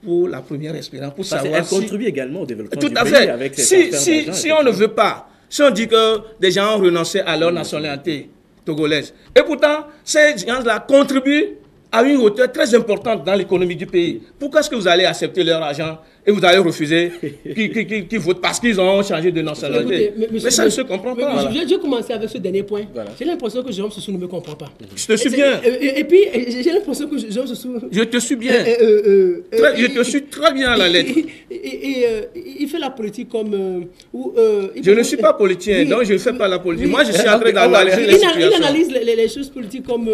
pour la première expérience, pour savoir elle contribue également au développement tout du à pays fait. avec cette Si on ne veut pas, si on dit que des gens ont renoncé à leur nationalité togolaise, et pourtant, ces gens-là contribuent à une hauteur très importante dans l'économie du pays. Pourquoi est-ce que vous allez accepter leur argent et vous allez refuser qu'ils votent parce qu'ils ont changé de nationalité? Mais ça ne se comprend pas. Voilà. Je vais commencer avec ce dernier point. Voilà. J'ai l'impression que Jérôme Soussou ne me comprend pas. Je te suis bien. Et puis, j'ai l'impression que Jérôme Soussou... Je te suis bien. Je te suis très bien à la lettre. Il fait la politique comme... je ne suis pas politicien, donc je ne fais pas la politique. Moi, je suis en train d'analyser les situations. Il analyse les choses politiques comme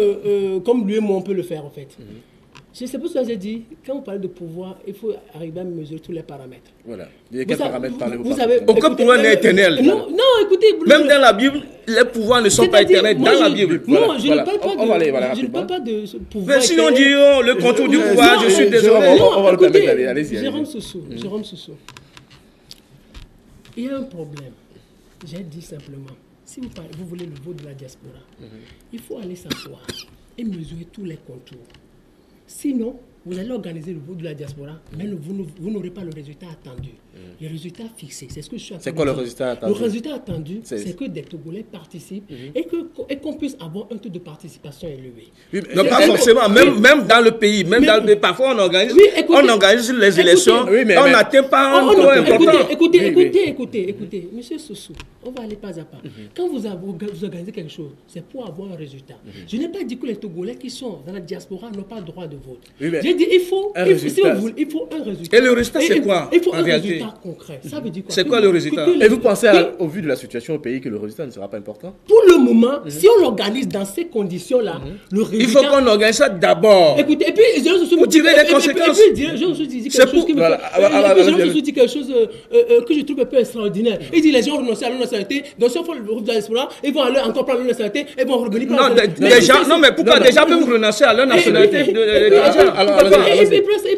lui et moi, on peut le faire, en fait. C'est pour ça que j'ai dit, quand on parle de pouvoir, il faut arriver à mesurer tous les paramètres. Voilà. De quels paramètres parlez-vous? Aucun pouvoir n'est éternel. Non, écoutez... Même dans la Bible, les pouvoirs ne sont pas éternels dans la Bible. Non, je ne parle pas de ce pouvoir. Mais si on dit le contour du pouvoir, je suis désolé. On va le permettre d'aller. Allez-y. Jérôme Soussou. Il y a un problème. J'ai dit simplement, si vous voulez le vote de la diaspora, il faut aller s'asseoir et mesurer tous les contours. Sinon, vous allez organiser le vote de la diaspora, mais vous n'aurez pas le résultat attendu. Le résultat fixé, c'est ce que je suis en train de dire. C'est quoi le résultat attendu? Le résultat attendu, c'est que des Togolais participent et qu'on puisse avoir un taux de participation élevé. Oui, non, pas forcément, même dans le pays, parfois on organise les élections, on n'atteint pas un taux important. Écoutez, monsieur Soussou, on va aller pas à pas. Quand vous organisez quelque chose, c'est pour avoir un résultat. Je n'ai pas dit que les Togolais qui sont dans la diaspora n'ont pas le droit de vote. J'ai dit il faut un résultat. Et le résultat, c'est quoi? Il faut un résultat concret. Ça veut dire quoi? C'est quoi le résultat? Et vous pensez, au vu de la situation au pays, que le résultat ne sera pas important? Pour le moment, si on l'organise dans ces conditions-là, le résultat... Il faut qu'on organise ça d'abord. Écoutez, et puis, pour tirer les conséquences. Et puis, Jérôme dit quelque chose qui me fait... dit quelque chose que je trouve un peu extraordinaire. Il dit les gens renoncent à leur nationalité, donc si on fait le vote de la diaspora, ils vont aller encore prendre leur nationalité et vont revenir... Non, mais pourquoi des gens peuvent renoncer à leur nationalité? Il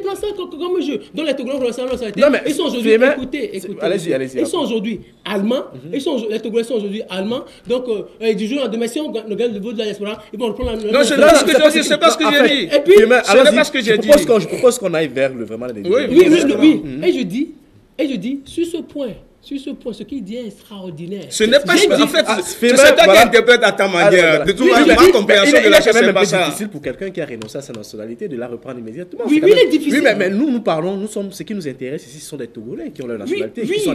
prend ça comme jeu. Donc les Togolais renoncent à leur nationalité. Ils sont aujourd'hui... Écoutez. Allez-y. Ils sont aujourd'hui allemands. Les Togolais sont aujourd'hui allemands. Donc, du jour au lendemain, si on gagne le vote de la diaspora, ils vont reprendre la... Non, c'est pas ce que j'ai dit. Et puis, je propose qu'on aille vers vraiment les... Oui. Et je dis, sur ce point, Sur ce point, ce qu'il dit est extraordinaire. Ce n'est pas... En fait, c'est toi qui interprète à ta manière. De toute façon, ma compréhension de la chose, c'est pas ça. C'est difficile pour quelqu'un qui a renoncé à sa nationalité de la reprendre immédiatement. Oui, il est difficile. Oui, mais nous parlons, ce qui nous intéresse ici, ce sont des Togolais qui ont leur nationalité. Oui. Qui sont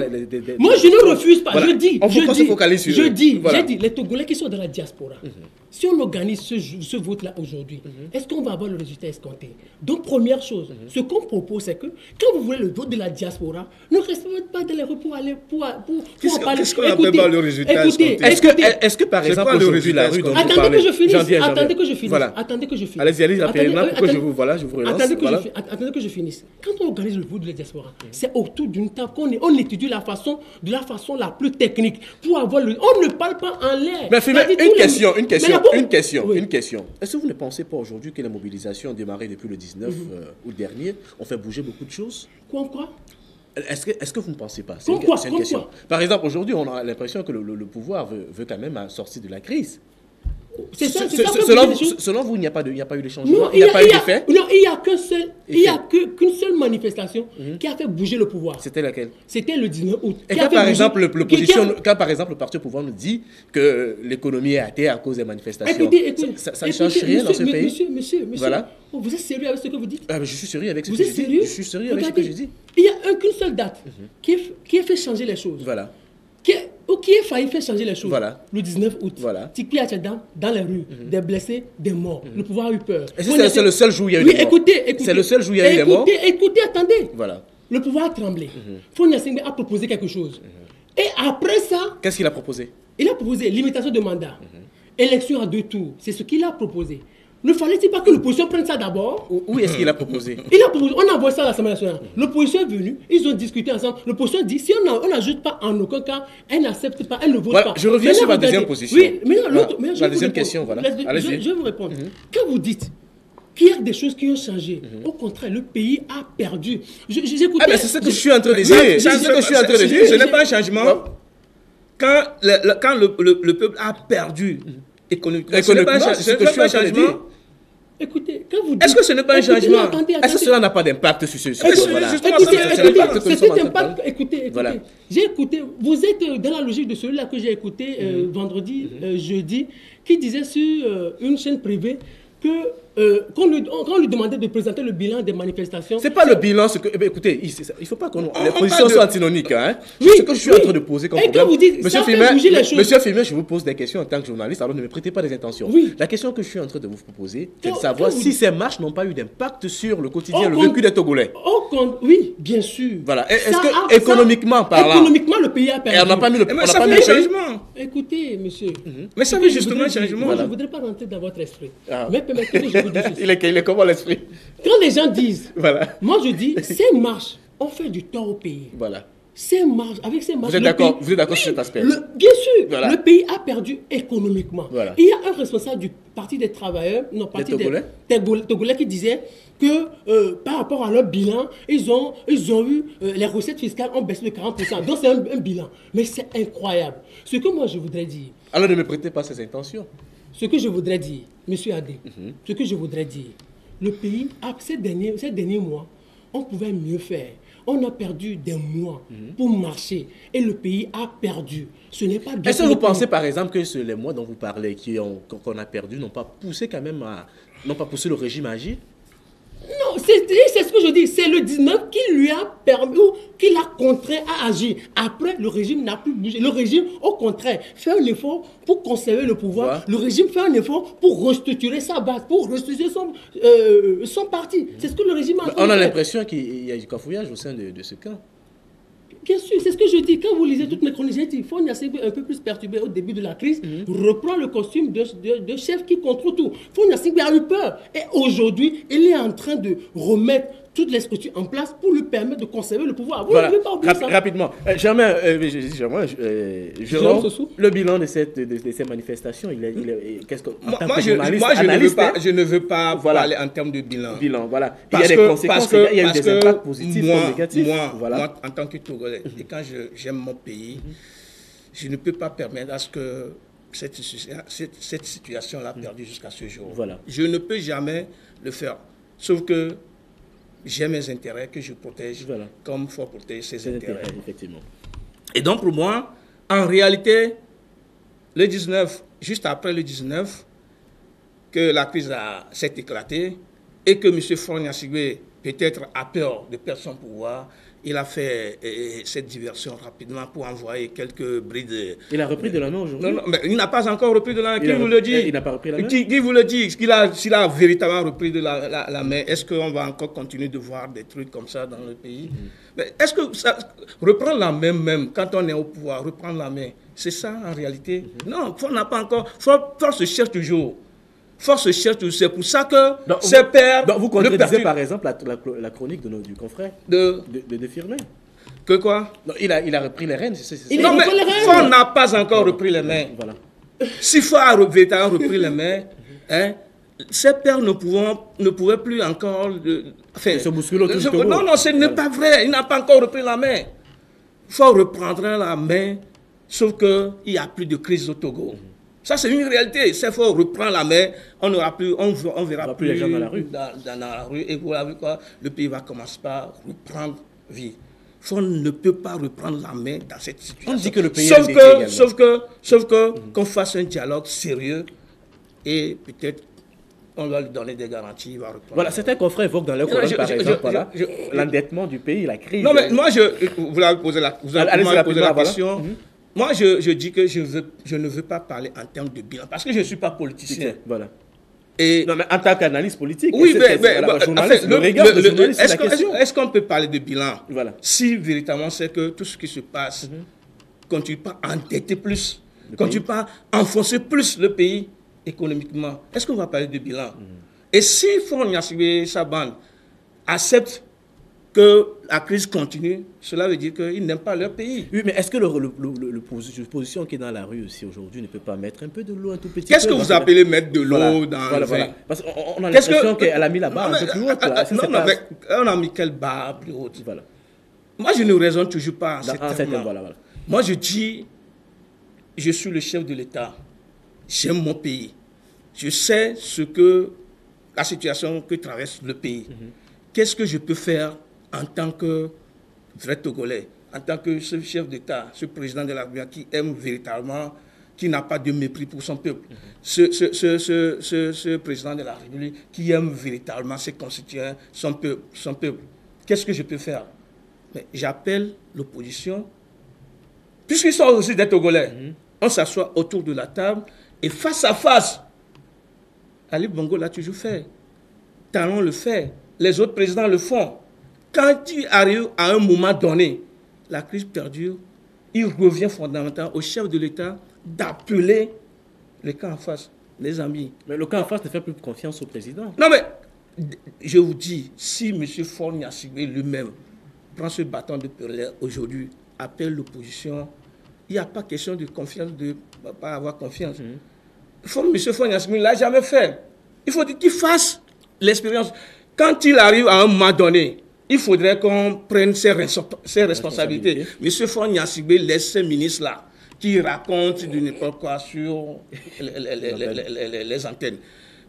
Moi, je ne refuse pas. Voilà. Je dis, les Togolais qui sont dans la diaspora. Si on organise ce vote-là aujourd'hui, est-ce qu'on va avoir le résultat escompté? Donc, première chose, ce qu'on propose, c'est que quand vous voulez le vote de la diaspora, ne restez pas dans les rues pour aller pour en parler. Qu'est-ce qu'on appelle pas le résultat escompté? Est-ce que par exemple, aujourd'hui, la rue dont vous parlez... Attendez que je finisse. Attendez que je finisse. Allez-y, rapidement, pour que je vous relance. Attendez que je finisse. Quand on organise le vote de la diaspora, c'est autour d'une table qu'on étudie de la façon la plus technique pour avoir le... On ne parle pas en l'air. Mais une question. Est-ce que vous ne pensez pas aujourd'hui que les mobilisations démarrées depuis le 19 août dernier ont fait bouger beaucoup de choses? Quoi? Est-ce que vous ne pensez pas? C'est une question. Par exemple, aujourd'hui, on a l'impression que le pouvoir veut quand même sortir de la crise. Selon vous, il n'y a pas eu de changement? Il n'y a pas eu d'effet? Non, il n'y a qu'une seule manifestation qui a fait bouger le pouvoir. C'était laquelle? C'était le 19 août. Et quand par exemple le parti au pouvoir nous dit que l'économie est à terre à cause des manifestations, ça ne change rien dans ce pays? Monsieur, voilà. Vous êtes sérieux avec ce que vous dites? Je suis sérieux avec ce que je dis. Je suis sérieux avec ce que je dis. Il n'y a qu'une seule date qui a fait changer les choses. Voilà. Qui a failli faire changer les choses. Voilà. Le 19 août. Voilà. Tikpi Atchadam, dans les rues, des blessés, des morts. Le pouvoir a eu peur. Et c'est le seul jour où il y a eu des morts. Écoutez. C'est le seul jour où il y a eu des morts. Écoutez, attendez. Voilà. Le pouvoir a tremblé. Fonia Singbe a proposé quelque chose. Et après ça... Qu'est-ce qu'il a proposé? Il a proposé limitation de mandat. Élection à 2 tours. C'est ce qu'il a proposé. Ne fallait-il pas que l'opposition prenne ça d'abord? Où est-ce qu'il a proposé? Il a proposé. On a envoyé ça à l'Assemblée nationale. L'opposition est venue, ils ont discuté ensemble. L'opposition dit si on n'ajoute pas en aucun cas, elle n'accepte pas, elle ne vote pas. Je reviens sur ma deuxième position. Oui, mais la deuxième question, voilà. Je vais vous répondre. Quand vous dites qu'il y a des choses qui ont changé, au contraire, le pays a perdu. Mais c'est ce que je suis en train de dire. Ce n'est pas un changement. Quand le peuple a perdu économiquement, ce n'est pas un changement. Écoutez, quand vous dites... Est-ce que ce n'est pas un changement? Est-ce que cela n'a pas d'impact sur ce Écoutez, j'ai écouté, vous êtes dans la logique de celui-là que j'ai écouté vendredi, jeudi, qui disait sur une chaîne privée que quand on lui demandait de présenter le bilan des manifestations... C'est pas le bilan, écoutez, il ne faut pas qu'on... Les positions sont antinomiques. Hein. Oui, ce que je suis en train de poser comme problème... Vous dites, Monsieur Filmet, je vous pose des questions en tant que journaliste, alors ne me prêtez pas des intentions. Oui. La question que je suis en train de vous proposer, c'est de savoir si ces marches n'ont pas eu d'impact sur le quotidien, le vécu des Togolais. Oui, bien sûr. Voilà. Est-ce que, économiquement parlant... Économiquement, le pays a perdu. Et on n'a pas mis le... Mais ça fait un changement. Écoutez, monsieur. Mais ça fait justement un changement. Moi, je ne voudrais pas rentrer dans votre esprit. Mais permettez que je vous dise ceci. Il est comment l'esprit? Quand les gens disent, voilà. Moi je dis, ces marches ont fait du tort au pays. Voilà. Avec ces marches, vous êtes d'accord sur cet aspect? Bien sûr, voilà. Le pays a perdu économiquement. Voilà. Il y a un responsable du Parti des travailleurs, des Togolais qui disait que par rapport à leur bilan, ils ont eu les recettes fiscales ont baissé de 40%. Donc c'est un bilan. Mais c'est incroyable. Ce que moi je voudrais dire... Alors ne me prêtez pas ces intentions. Ce que je voudrais dire, M. Adé, ce que je voudrais dire, le pays, ces derniers mois, on pouvait mieux faire. On a perdu des mois pour marcher et le pays a perdu. Ce n'est pas bien. Est-ce que vous pensez par exemple que les mois dont vous parlez, qu'on a perdu, n'ont pas poussé le régime à agir? Non, c'est ce que je dis. C'est le 19 qui lui a permis ou qui l'a contraint à agir. Après, le régime n'a plus bougé. Le régime, au contraire, fait un effort pour conserver le pouvoir. Ouais. Le régime fait un effort pour restructurer sa base, pour restructurer son parti. C'est ce que le régime a fait. On a l'impression qu'il y a du cafouillage au sein de ce camp. Bien sûr, c'est ce que je dis. Quand vous lisez toutes mes chroniques, j'ai dit, Fonia Singbe un peu plus perturbé au début de la crise, reprend le costume de chef qui contrôle tout. Fonia Singbe a eu peur. Et aujourd'hui, il est en train de remettre toutes les structures en place pour lui permettre de conserver le pouvoir. Vous voilà. ne pouvez pas oublier ça. Rapidement. Germain, Jérôme, le bilan de ces manifestations, qu'est-ce que... je ne veux pas parler en termes de bilan. Voilà. Il y a des conséquences, il y a eu des impacts positifs ou négatifs. Moi, en tant que Togolais, et quand j'aime mon pays, je ne peux pas permettre à ce que cette situation-là perdue jusqu'à ce jour. Voilà. Je ne peux jamais le faire. Sauf que j'ai mes intérêts que je protège comme il faut protéger ses intérêts. Effectivement. Et donc, pour moi, en réalité, le 19, juste après le 19, que la crise s'est éclatée et que M. Faure Gnassingbé, peut-être à peur de perdre son pouvoir, il a fait cette diversion rapidement pour envoyer quelques brides. Il a repris de la main aujourd'hui? Non, mais il n'a pas encore repris de la main. Qui vous le dit? Il n'a pas repris la main? Qui vous le dit? S'il a véritablement repris de la main, est-ce qu'on va encore continuer de voir des trucs comme ça dans le pays? Mais est-ce que ça, reprendre la main même, quand on est au pouvoir, reprendre la main, c'est ça en réalité? Non, Faure n'a pas encore. Faure se cherche toujours. Force cherche, c'est pour ça que ses pères... Donc vous contredisez par exemple la chronique du confrère de Firmin. Que quoi? Non, il a repris les rênes. Non, mais Faure n'a pas encore repris les mains. Voilà. Si Faure a véritablement repris les mains, hein, ses pères ne pouvaient plus encore... se bousculer autour du Togo. Non, ce n'est pas vrai. Il n'a pas encore repris la main. Faure reprendra la main, sauf qu'il n'y a plus de crise au Togo. Ça, c'est une réalité. C'est fort, reprend la main, on verra plus les gens dans la rue. Dans la rue. Et vous avez quoi? Le pays va commencer par reprendre vie. Faure ne peut pas reprendre la main dans cette situation. On dit que le pays sauf que qu'on fasse un dialogue sérieux et peut-être on va lui donner des garanties. Il va reprendre. Voilà, certains confrères évoquent dans leur colonne, par exemple, l'endettement du pays, la crise. Non, mais moi, vous l'avez posé la question. Moi, je dis que je ne veux pas parler en termes de bilan, parce que je ne suis pas politicien. Voilà. Et non, mais en tant qu'analyste politique, oui, journaliste, le regard de journaliste sur la question. Est-ce qu'on peut parler de bilan? Voilà. Si véritablement c'est que tout ce qui se passe continue pas à endetter plus, continue pas à enfoncer plus le pays économiquement, est-ce qu'on va parler de bilan? Et si Faure Gnassingbé, sa bande, accepte que la crise continue, cela veut dire qu'ils n'aiment pas leur pays. Oui, mais est-ce que l'opposition qui est dans la rue aussi aujourd'hui ne peut pas mettre un peu de l'eau un tout petit peu? Qu'est-ce que vous appelez mettre de l'eau dans le vin? Parce qu'on a l'impression qu'elle a mis la barre un peu plus haute. Non, mais on a mis quelle barre plus haute? Voilà. Moi, je ne raisonne toujours pas en ces termes. Voilà. Moi, je dis, je suis le chef de l'État. J'aime mon pays. Je sais la situation que traverse le pays. Qu'est-ce que je peux faire en tant que vrai Togolais, en tant que ce chef d'État, ce président de la République qui aime véritablement, qui n'a pas de mépris pour son peuple, ce président de la République qui aime véritablement ses concitoyens, son peuple. Qu'est-ce que je peux faire? Mais j'appelle l'opposition, puisqu'ils sont aussi des Togolais, on s'assoit autour de la table et face à face. Ali Bongo l'a toujours fait. Talon le fait. Les autres présidents le font. Quand il arrive à un moment donné, la crise perdure, il revient fondamentalement au chef de l'État d'appeler le camp en face, les amis. Mais le camp en face ne fait plus confiance au président. Non mais, je vous dis, si M. Faure Gnassingbé lui-même prend ce bâton de pèlerin aujourd'hui, appelle l'opposition, il n'y a pas question de confiance, de ne pas avoir confiance. M. Faure Gnassingbé ne l'a jamais fait. Il faut qu'il fasse l'expérience. Quand il arrive à un moment donné, il faudrait qu'on prenne ses responsabilités. M. Faure Gnassingbé laisse ces ministres-là qui racontent du n'importe quoi sur les antennes,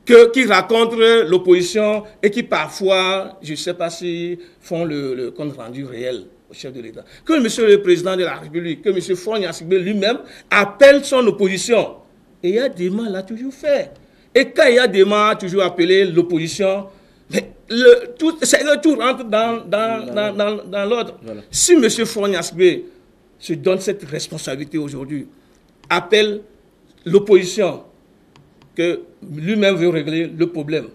qui racontent l'opposition et qui parfois, je ne sais pas si font le compte rendu réel au chef de l'État. Que M. le Président de la République, que M. Faure Gnassingbé lui-même appelle son opposition. Et il y a des gens toujours fait. Et quand il y a des gens toujours appelé l'opposition, tout rentre dans l'ordre. Voilà. Si M. Faure Gnassingbé se donne cette responsabilité aujourd'hui, appelle l'opposition, que lui-même veut régler le problème,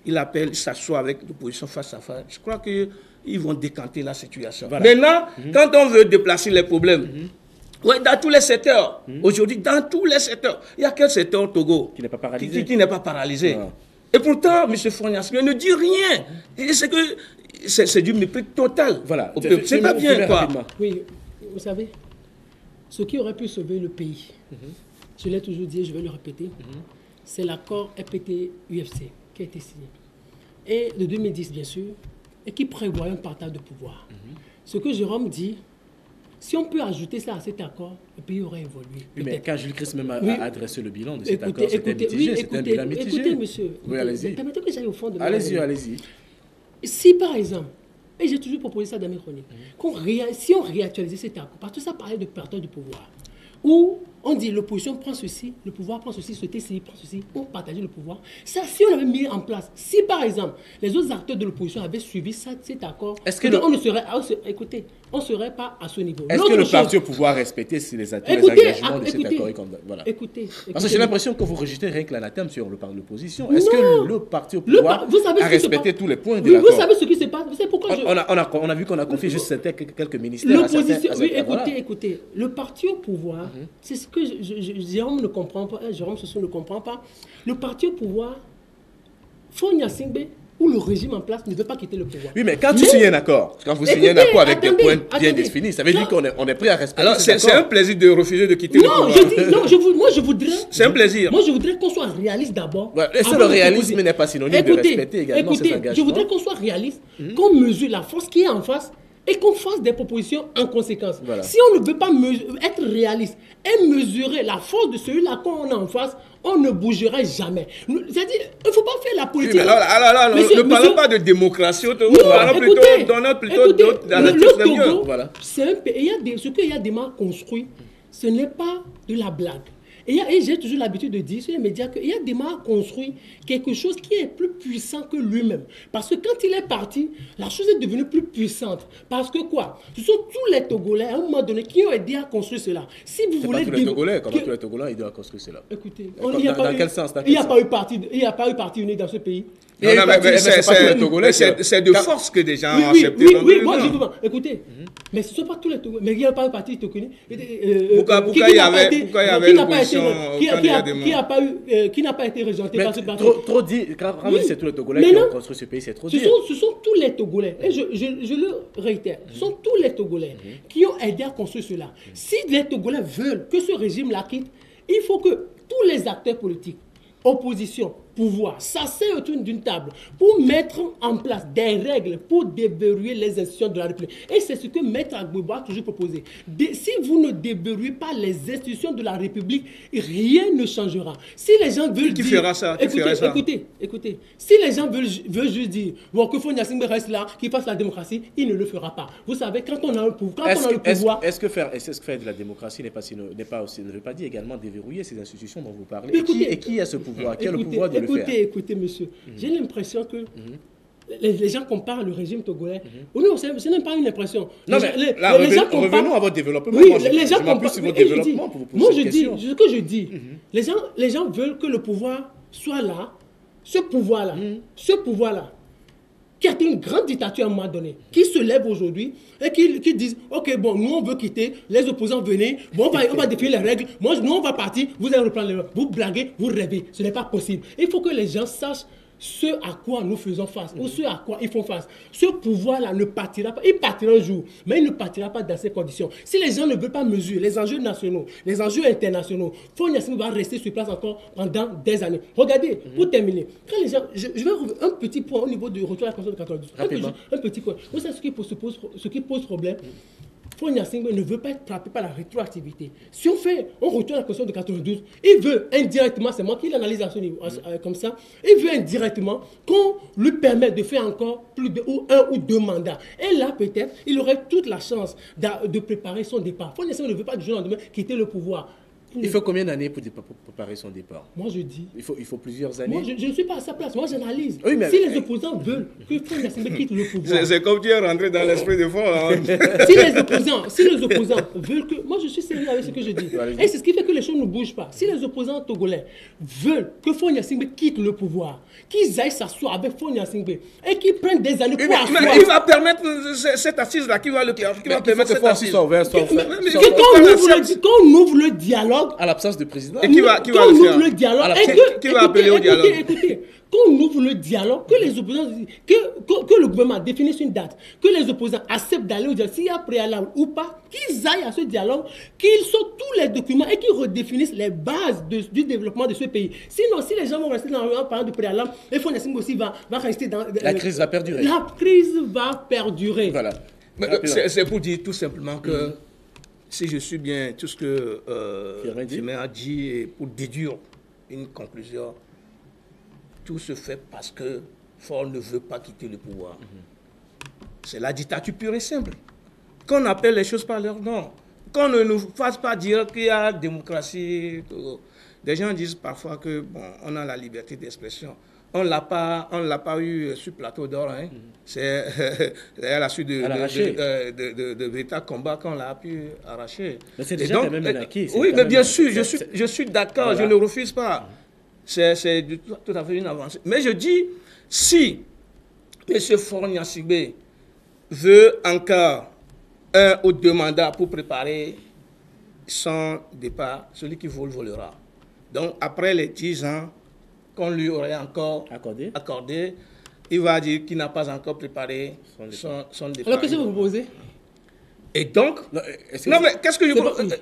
il appelle, il s'assoit avec l'opposition face à face, je crois qu'ils vont décanter la situation. Voilà. Maintenant, quand on veut déplacer les problèmes, ouais, dans tous les secteurs, aujourd'hui, dans tous les secteurs, il y a quel secteur au Togo qui n'est pas paralysé? Qui n'est pas paralysé. Voilà. Et pourtant, M. Faure Gnassingbé ne dit rien. C'est du mépris total. Voilà. C'est pas bien, quoi. Oui, vous savez, ce qui aurait pu sauver le pays, je l'ai toujours dit et je vais le répéter, c'est l'accord RPT-UFC qui a été signé. Et de 2010, bien sûr, et qui prévoit un partage de pouvoir. Ce que Jérôme dit, si on peut ajouter ça à cet accord, le pays aurait évolué. Oui, mais quand Jules Christ même a adressé le bilan de cet accord, c'était mitigé. C'était un bilan mitigé. Écoutez, monsieur, oui, allez-y. permettez que j'aille au fond de allez-y. Si, par exemple, Et j'ai toujours proposé ça dans mes chroniques. Si on réactualisait cet accord, parce que ça parlait de partage du pouvoir, où on dit l'opposition prend ceci, le pouvoir prend ceci, ce TCI prend ceci, on partageait le pouvoir. Ça, si on avait mis en place, si par exemple les autres acteurs de l'opposition avaient suivi cet accord, on ne serait, écoutez, on ne serait pas à ce niveau. Est-ce que le parti au pouvoir respectait les engagements de cet accord? Voilà. Écoutez. Parce que j'ai l'impression que vous rejetez rien que l'anathème sur l'opposition. Est-ce que le parti au pouvoir a respecté tous les points de l'accord? Vous savez ce qui se passe? C'est pourquoi on a vu qu'on a confié juste quelques ministères. L'opposition, oui, écoutez, le parti au pouvoir, c'est ce que Jérôme ne comprend pas, Jérôme Soso ne comprend pas. Le parti au pouvoir, Fonia Singbe, où le régime en place ne veut pas quitter le pouvoir. Oui, mais quand tu signes un accord, avec des points bien définis, ça veut dire qu'on est prêt à respecter. Alors, c'est un plaisir de refuser de quitter le pouvoir. Moi je voudrais. C'est un plaisir. Moi je voudrais qu'on soit réaliste d'abord. Est-ce que le réalisme n'est pas synonyme de respecter également ces engagements? Je voudrais qu'on soit réaliste, qu'on mesure la force qui est en face et qu'on fasse des propositions en conséquence. Voilà. Si on ne veut pas être réaliste et mesurer la force de celui-là qu'on a en face, on ne bougera jamais. C'est-à-dire, il ne faut pas faire la politique. Oui, ne parlons pas de démocratie, parlons plutôt dans la Togo, c'est un pays, ce qu'il y a des mal construit, ce n'est pas de la blague. Et j'ai toujours l'habitude de dire sur les médias qu'il y a des mal construit quelque chose qui est plus puissant que lui-même. Parce que quand il est parti, la chose est devenue plus puissante. Parce que quoi? Ce sont tous les Togolais, à un moment donné, qui ont aidé à construire cela. Si vous voulez... Pas tous les Togolais. Comment tous les Togolais ont aidé à construire cela? Écoutez, dans quel sens? Il n'y a pas eu parti unique dans ce pays. C'est de force que des gens ont accepté. Oui, moi je dis, écoutez, mais ce ne sont pas tous les Togolais. Mais il n'y a pas eu parti Togolais. Pourquoi il y avait l'opposition qui n'a pas été rejeté par ce parti? Trop dit, quand c'est tous les Togolais qui ont construit ce pays, c'est trop dit. Ce sont tous les Togolais, et je le réitère, ce sont tous les Togolais qui ont aidé à construire cela. Si les Togolais veulent que ce régime-là quitte, il faut que tous les acteurs politiques, opposition, pouvoir, s'asseoir autour d'une table pour mettre en place des règles pour déverrouiller les institutions de la République. Et c'est ce que Maître Agbouba a toujours proposé. Si vous ne déverrouillez pas les institutions de la République, rien ne changera. Si les gens veulent Qui fera ça? Écoutez. Si les gens veulent juste dire bon, que Fonia Singbe reste là, qu'il fasse la démocratie, il ne le fera pas. Vous savez, quand on a le pouvoir... Est-ce que faire de la démocratie ne veut pas dire également déverrouiller ces institutions dont vous parlez? Et qui a ce pouvoir? Qui a le pouvoir de le faire? Écoutez, monsieur, j'ai l'impression que les gens comparent le régime togolais. Non, ce n'est pas une impression. Non, mais revenons à votre développement. Oui, les gens comparent sur votre développppement pour vous poser cette question. Ce que je dis, les gens veulent que le pouvoir soit là, ce pouvoir-là, qui a été une grande dictature à un moment donné, qui se lève aujourd'hui et qui disent ok, bon, nous on veut quitter, les opposants venez, bon, on va définir les règles, nous on va partir, vous allez reprendre les règles. Vous blaguez, vous rêvez, ce n'est pas possible. Il faut que les gens sachent ce à quoi nous faisons face, ou ce à quoi ils font face. Ce pouvoir-là ne partira pas, il partira un jour, mais il ne partira pas dans ces conditions. Si les gens ne veulent pas mesurer les enjeux nationaux, les enjeux internationaux, Fonia Singbe va rester sur place encore pendant des années. Regardez, pour terminer, quand les gens, je vais revenir un petit point au niveau du retour à la Constitution de 92. Un petit point. Vous savez ce qui pose problème? Fonia Singbe ne veut pas être frappé par la rétroactivité. Si on retourne à la Constitution de 92, il veut indirectement, c'est moi qui l'analyse à ce niveau, comme ça, il veut indirectement qu'on lui permette de faire encore un ou deux mandats. Et là, peut-être, il aurait toute la chance de préparer son départ. Fonia Singbe ne veut pas du jour au lendemain quitter le pouvoir. Il faut combien d'années pour préparer son départ? Moi, je dis... Il faut plusieurs années. Moi, je ne suis pas à sa place. Moi, j'analyse. Oui, mais... Si les opposants veulent que Fonia Singbe quitte le pouvoir... C'est comme tu es rentré dans l'esprit de fond. Hein. Si les opposants veulent que... Moi, je suis sérieux avec ce que je dis. Et c'est ce qui fait que les choses ne bougent pas. Si les opposants togolais veulent que Fonia Singbe quitte le pouvoir, qu'ils aillent s'asseoir avec Fonia Singbe et qu'ils prennent des années pour asseoir... Mais il va permettre cette assise-là, qui va permettre cette assise. Quand on ouvre le dialogue... À l'absence de président. Et qui va le faire? Le dialogue, qui va appeler au dialogue? Écoutez, qu'on ouvre le dialogue, que les opposants, que le gouvernement définisse une date, que les opposants acceptent d'aller au dialogue, s'il y a préalable ou pas, qu'ils aillent à ce dialogue, qu'ils sortent tous les documents et qu'ils redéfinissent les bases du développement de ce pays. Sinon, si les gens vont rester dans le parlant de préalable, et Fonia Singbe aussi va rester dans... La crise va perdurer. La crise va perdurer. Voilà. C'est pour dire tout simplement que si je suis bien tout ce que Firmin a dit, et pour déduire une conclusion, tout se fait parce que Faure ne veut pas quitter le pouvoir. c'est la dictature pure et simple. Qu'on appelle les choses par leur nom. Qu'on ne nous fasse pas dire qu'il y a démocratie. Des gens disent parfois que bon, on a la liberté d'expression. On ne l'a pas eu sur plateau d'or. Hein. C'est à la suite de véritables combats qu'on l'a pu arracher. Mais c'est déjà quand même un acquis. Oui, mais bien sûr, je suis d'accord, voilà. Je ne refuse pas. C'est tout à fait une avancée. Mais je dis, si M. Faure Gnassingbé veut encore 1 ou 2 mandats pour préparer son départ, celui qui vole, volera. Donc, après les 10 ans qu'on lui aurait encore accordé, il va dire qu'il n'a pas encore préparé son départ. Alors, qu'est-ce que vous proposez? Et donc, non mais qu'est-ce que je propose?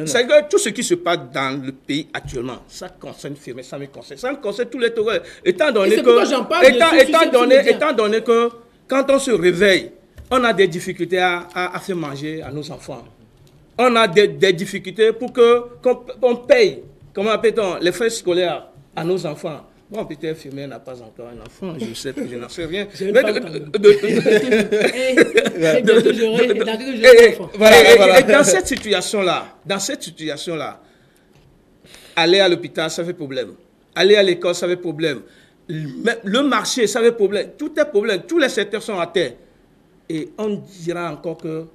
C'est que tout ce qui se passe dans le pays actuellement, ça concerne Firmin, ça me concerne. Ça me concerne tous les Togolais. Étant donné que quand on se réveille, on a des difficultés à faire manger à nos enfants. On a des difficultés pour qu'on paye, comment appelle-t-on, les frais scolaires à nos enfants. Bon, peut-être Firmin n'a pas encore un enfant, je n'en sais rien. J'ai une mais femme et dans cette situation-là, aller à l'hôpital, ça fait problème. Aller à l'école, ça fait problème. Le marché, ça fait problème. Tout est problème. Tous les secteurs sont à terre. Et on dira encore que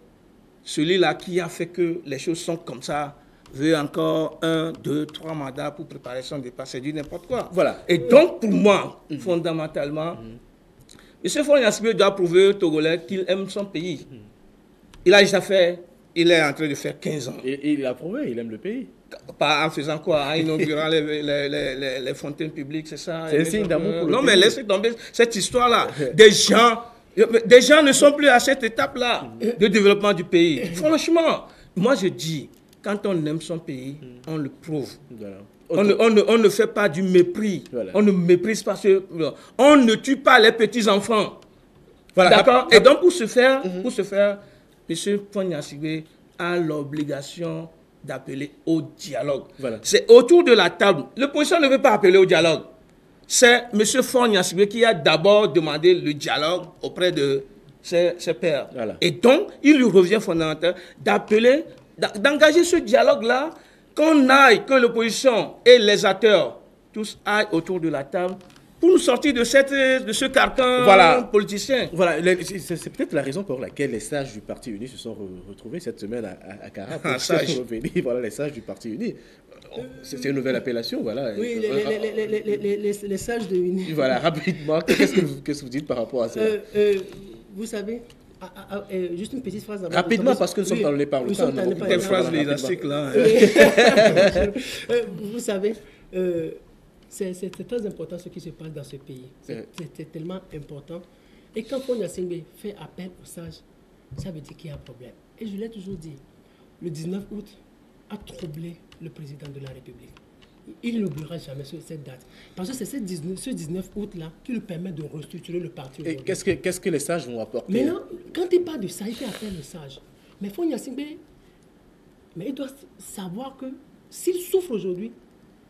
celui-là qui a fait que les choses sont comme ça veut encore 1, 2, 3 mandats pour préparer son départ. C'est du n'importe quoi. Voilà. Et donc, pour moi, fondamentalement, M. Faure Gnassingbé doit prouver aux Togolais qu'il aime son pays. Il a déjà fait, il est en train de faire 15 ans. Et il a prouvé, il aime le pays. Pas en faisant quoi? En inaugurant les fontaines publiques, c'est ça? C'est un signe d'amour pour le pays. Non, mais laissez tomber cette histoire-là. Des gens ne sont plus à cette étape-là de développement du pays. Franchement, moi je dis, quand on aime son pays, on le prouve. Voilà. On ne fait pas du mépris. Voilà. On ne méprise pas. On ne tue pas les petits-enfants. Voilà. D'accord? Et donc, pour ce faire, M. Faure Gnassingbé a l'obligation d'appeler au dialogue. Voilà. C'est autour de la table. L'opposition ne veut pas appeler au dialogue. C'est M. Faure Gnassingbé qui a d'abord demandé le dialogue auprès de ses pairs. Voilà. Et donc, il lui revient fondamental d'engager ce dialogue-là, qu'on aille, que l'opposition et les acteurs, tous aillent autour de la table pour nous sortir de ce carcan politicien. Voilà, c'est peut-être la raison pour laquelle les sages du Parti uni se sont retrouvés cette semaine à Cara. Voilà, les sages du Parti uni. C'est une nouvelle appellation, voilà. Oui, les sages de uni. Voilà, rapidement, qu'est-ce que vous dites par rapport à ça? Vous savez, juste une petite phrase. Rapidement, parce que nous sommes dans le parlementaire. Quelle phrase l'élastique là? Vous savez, c'est très important ce qui se passe dans ce pays. C'est tellement important. Et quand Faure Gnassingbé fait appel aux sages, ça veut dire qu'il y a un problème. Et je l'ai toujours dit, le 19 août a troublé le président de la République. Il n'oubliera jamais cette date. Parce que c'est ce 19 août-là qui lui permet de restructurer le parti. Et qu'est-ce que les sages vont apporter? Maintenant, quand il parle de ça, il fait appel aux sages. Mais Faure Gnassingbé, il doit savoir que s'il souffre aujourd'hui,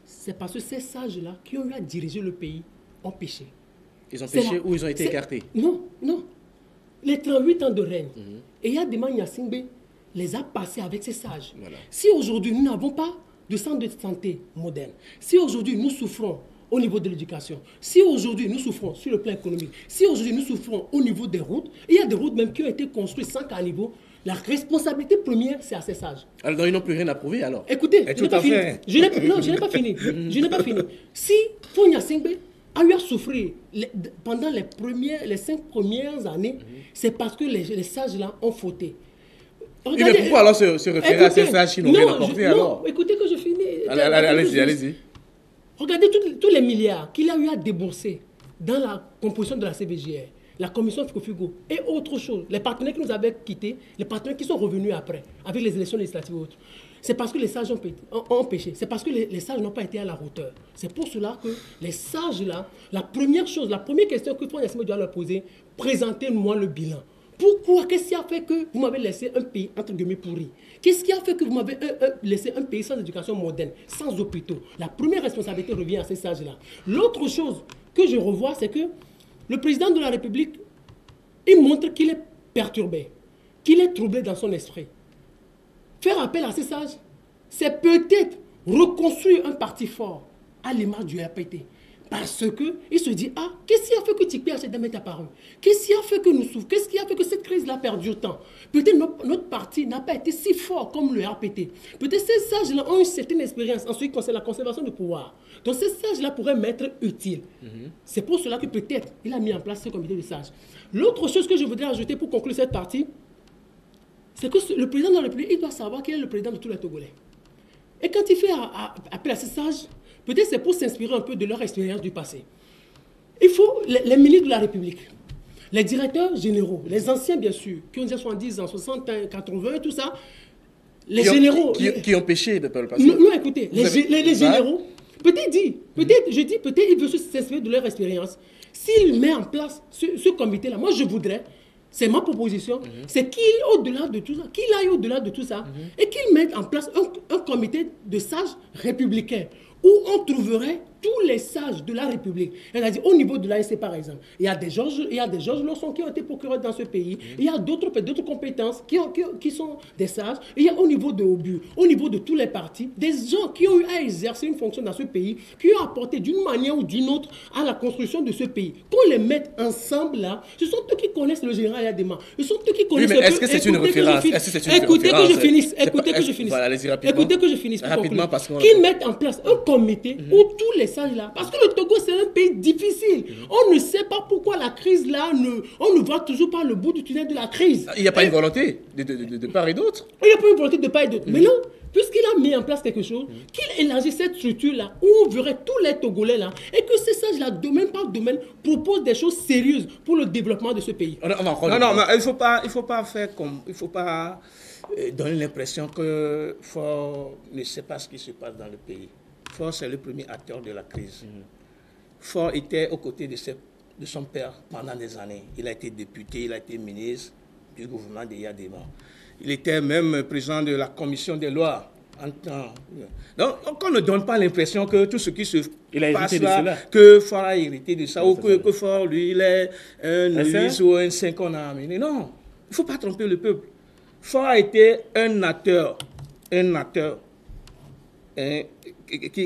c'est parce que ces sages-là qui ont eu à diriger le pays ont péché. Ils ont péché ou ils ont été écartés? Non. Les 38 ans de règne, et Eyadema Gnassingbé les a passés avec ces sages. Voilà. Si aujourd'hui nous n'avons pas de centre de santé moderne, si aujourd'hui nous souffrons au niveau de l'éducation, si aujourd'hui nous souffrons sur le plan économique, si aujourd'hui nous souffrons au niveau des routes, il y a des routes même qui ont été construites sans caniveau, la responsabilité première, c'est à ces sages. Alors ils n'ont plus rien à prouver alors? Écoutez, je n'ai pas fini. Je n'ai pas fini. Si Faure Gnassingbé a eu à souffrir pendant les 5 premières années, c'est parce que les sages-là ont fauté. Regardez, mais pourquoi alors se référer à ces sages qui n'ont rien apporté alors? Non, écoutez que je finis. Allez-y. Regardez tous les milliards qu'il a eu à débourser dans la composition de la CBJR, la commission FICO et autre chose. Les partenaires qui nous avaient quittés, les partenaires qui sont revenus après, avec les élections législatives et autres. C'est parce que les sages ont péché. C'est parce que les sages n'ont pas été à la hauteur. C'est pour cela que les sages-là, la première question que Faure Gnassingbé doit leur poser, présentez-moi le bilan. Pourquoi? Qu'est-ce qui a fait que vous m'avez laissé un pays, entre guillemets, pourri? Qu'est-ce qui a fait que vous m'avez laissé un pays sans éducation moderne, sans hôpitaux? La première responsabilité revient à ces sages-là. L'autre chose que je revois, c'est que le président de la République, il montre qu'il est perturbé, qu'il est troublé dans son esprit, faire appel à ces sages, c'est peut-être reconstruire un parti fort à l'image du RPT. Parce qu'il se dit, ah, qu'est-ce qui a fait que Tikpi H&M est apparu? Qu'est-ce qui a fait que nous souffrons? Qu'est-ce qui a fait que cette crise-là perdure tant? Peut-être notre parti n'a pas été si fort comme le RPT. Peut-être ces sages-là ont une certaine expérience en ce qui concerne la conservation du pouvoir. Donc ces sages-là pourraient m'être utiles. C'est pour cela que peut-être il a mis en place ce comité de sages. L'autre chose que je voudrais ajouter pour conclure cette partie, c'est que le président de la République, il doit savoir qu'il est le président de tous les Togolais. Et quand il fait appel à ces sages, peut-être c'est pour s'inspirer un peu de leur expérience du passé. Il faut, les ministres de la République, les directeurs généraux, les anciens bien sûr, qui ont déjà 70 ans, 60 ans, 80, tout ça, les généraux... Qui ont péché de par le passé. Non, écoutez, les généraux, peut-être il veut s'inspirer de leur expérience. S'il met en place ce comité-là, moi je voudrais... C'est ma proposition, c'est qu'il au-delà de tout ça, qu'il aille au-delà de tout ça et qu'il mette en place un comité de sages républicains où on trouverait tous les sages de la République. C'est-à-dire au niveau de l'ANC par exemple, il y a des Georges Lawson qui ont été procureurs dans ce pays, il y a d'autres compétences qui sont des sages, il y a au niveau de Obu, au niveau de tous les partis, des gens qui ont eu à exercer une fonction dans ce pays, qui ont apporté d'une manière ou d'une autre à la construction de ce pays. Qu'on les mette ensemble là, ce sont eux qui connaissent le général Yadema, ce sont eux qui connaissent... Oui, mais est-ce que c'est une référence? Écoutez que je finisse. Écoutez que je finisse. Voilà, allez-y rapidement. Écoutez que je finisse. Rapidement parce qu'on... Qu'ils mettent en place un comité où tous les sages là, parce que le Togo c'est un pays difficile. On ne sait pas pourquoi la crise là, on ne voit toujours pas le bout du tunnel de la crise. Il n'y a pas une volonté de part et d'autre. Il n'y a pas une volonté de part et d'autre. Mais non, puisqu'il a mis en place quelque chose, qu'il élargisse cette structure là, où on verrait tous les Togolais là, et que ces sages là, domaine par domaine, proposent des choses sérieuses pour le développement de ce pays. Non, mais il faut pas faire comme... Il faut pas donner l'impression que Faure ne sait pas ce qui se passe dans le pays. Faure, c'est le premier acteur de la crise. Faure était aux côtés de son père pendant des années. Il a été député, il a été ministre du gouvernement de Yadema. Il était même président de la commission des lois. Donc, on ne donne pas l'impression que tout ce qui se passe là, que Faure a hérité de ça, ou que Faure, lui, il est un novice ou un saint qu'on a amené. Non, il ne faut pas tromper le peuple. Faure a été un acteur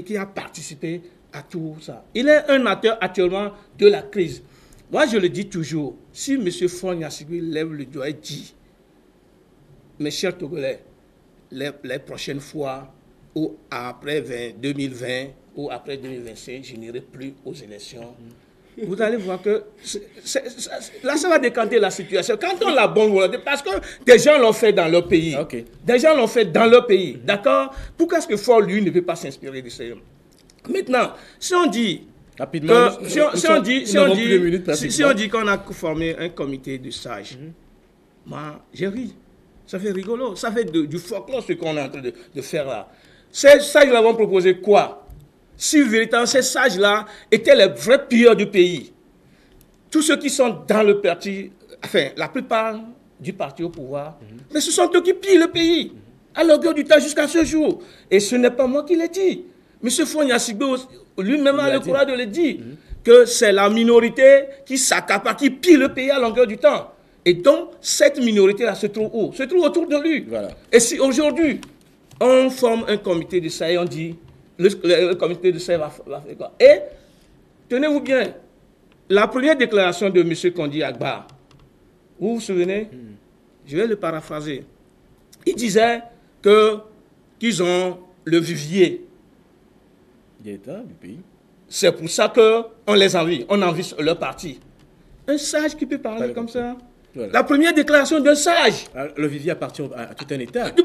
qui a participé à tout ça. Il est un acteur actuellement de la crise. Moi, je le dis toujours, si M. Faure Gnassingbé lève le doigt et dit, mes chers Togolais, les prochaines fois, ou après 2020, ou après 2025, je n'irai plus aux élections. Vous allez voir que là, ça va décanter la situation. Quand on la bonne volonté, parce que des gens l'ont fait dans leur pays. Okay. Des gens l'ont fait dans leur pays. D'accord? Pourquoi est-ce que Faure, lui, ne peut pas s'inspirer de ça? Maintenant, si on dit... Rapidement, si on dit qu'on a formé un comité de sages, moi, j'ai ri. Ça fait rigolo. Ça fait du folklore ce qu'on est en train de faire là. Ces sages-là vont proposer quoi? Si véritablement ces sages-là étaient les vrais pilleurs du pays, tous ceux qui sont dans le parti, enfin, la plupart du parti au pouvoir, mais ce sont eux qui pillent le pays, à longueur du temps jusqu'à ce jour. Et ce n'est pas moi qui l'ai dit. M. Faure Gnassingbé lui-même a le courage de le dire, que c'est la minorité qui s'accapare, qui pille le pays à longueur du temps. Et donc, cette minorité-là se trouve où? Se trouve autour de lui. Voilà. Et si aujourd'hui, on forme un comité de ça et on dit, le comité de ça va faire quoi? Et, tenez-vous bien, la première déclaration de M. Kondi Agbar, vous vous souvenez? Je vais le paraphraser. Il disait qu'ils ont le vivier. D'État du pays. C'est pour ça qu'on les envie. On envie leur parti. Un sage qui peut parler comme ça. Voilà. La première déclaration d'un sage. Le vivier appartient à tout un État. Tout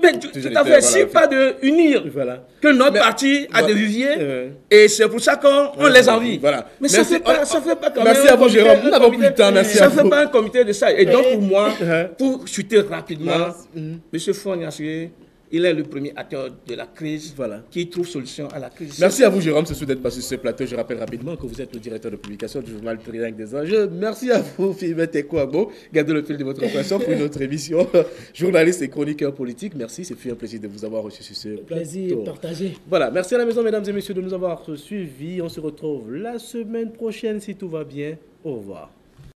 à fait. Si pas de unir que notre parti a des viviers, et c'est pour ça qu'on les envie. Voilà. Mais ça ne fait pas quand même. Merci à vous, Jérôme. Nous n'avons plus de temps. Merci à vous. Ça ne fait pas un comité de sages. Et donc, pour moi, pour chuter rapidement, M. Faure Gnassingbé, il est le premier acteur de la crise qui trouve solution à la crise. Merci à vous, Jérôme, d'être passé sur ce plateau. Je rappelle rapidement que vous êtes le directeur de publication du journal Triangle des Enjeux. Merci à vous, Philibert Ekouagbo. Gardez le fil de votre passion pour une autre émission. Journaliste et chroniqueur politique. Merci, c'est un plaisir de vous avoir reçu sur ce plateau. Plaisir partagé. Voilà, merci à la maison, mesdames et messieurs, de nous avoir suivis. On se retrouve la semaine prochaine si tout va bien. Au revoir.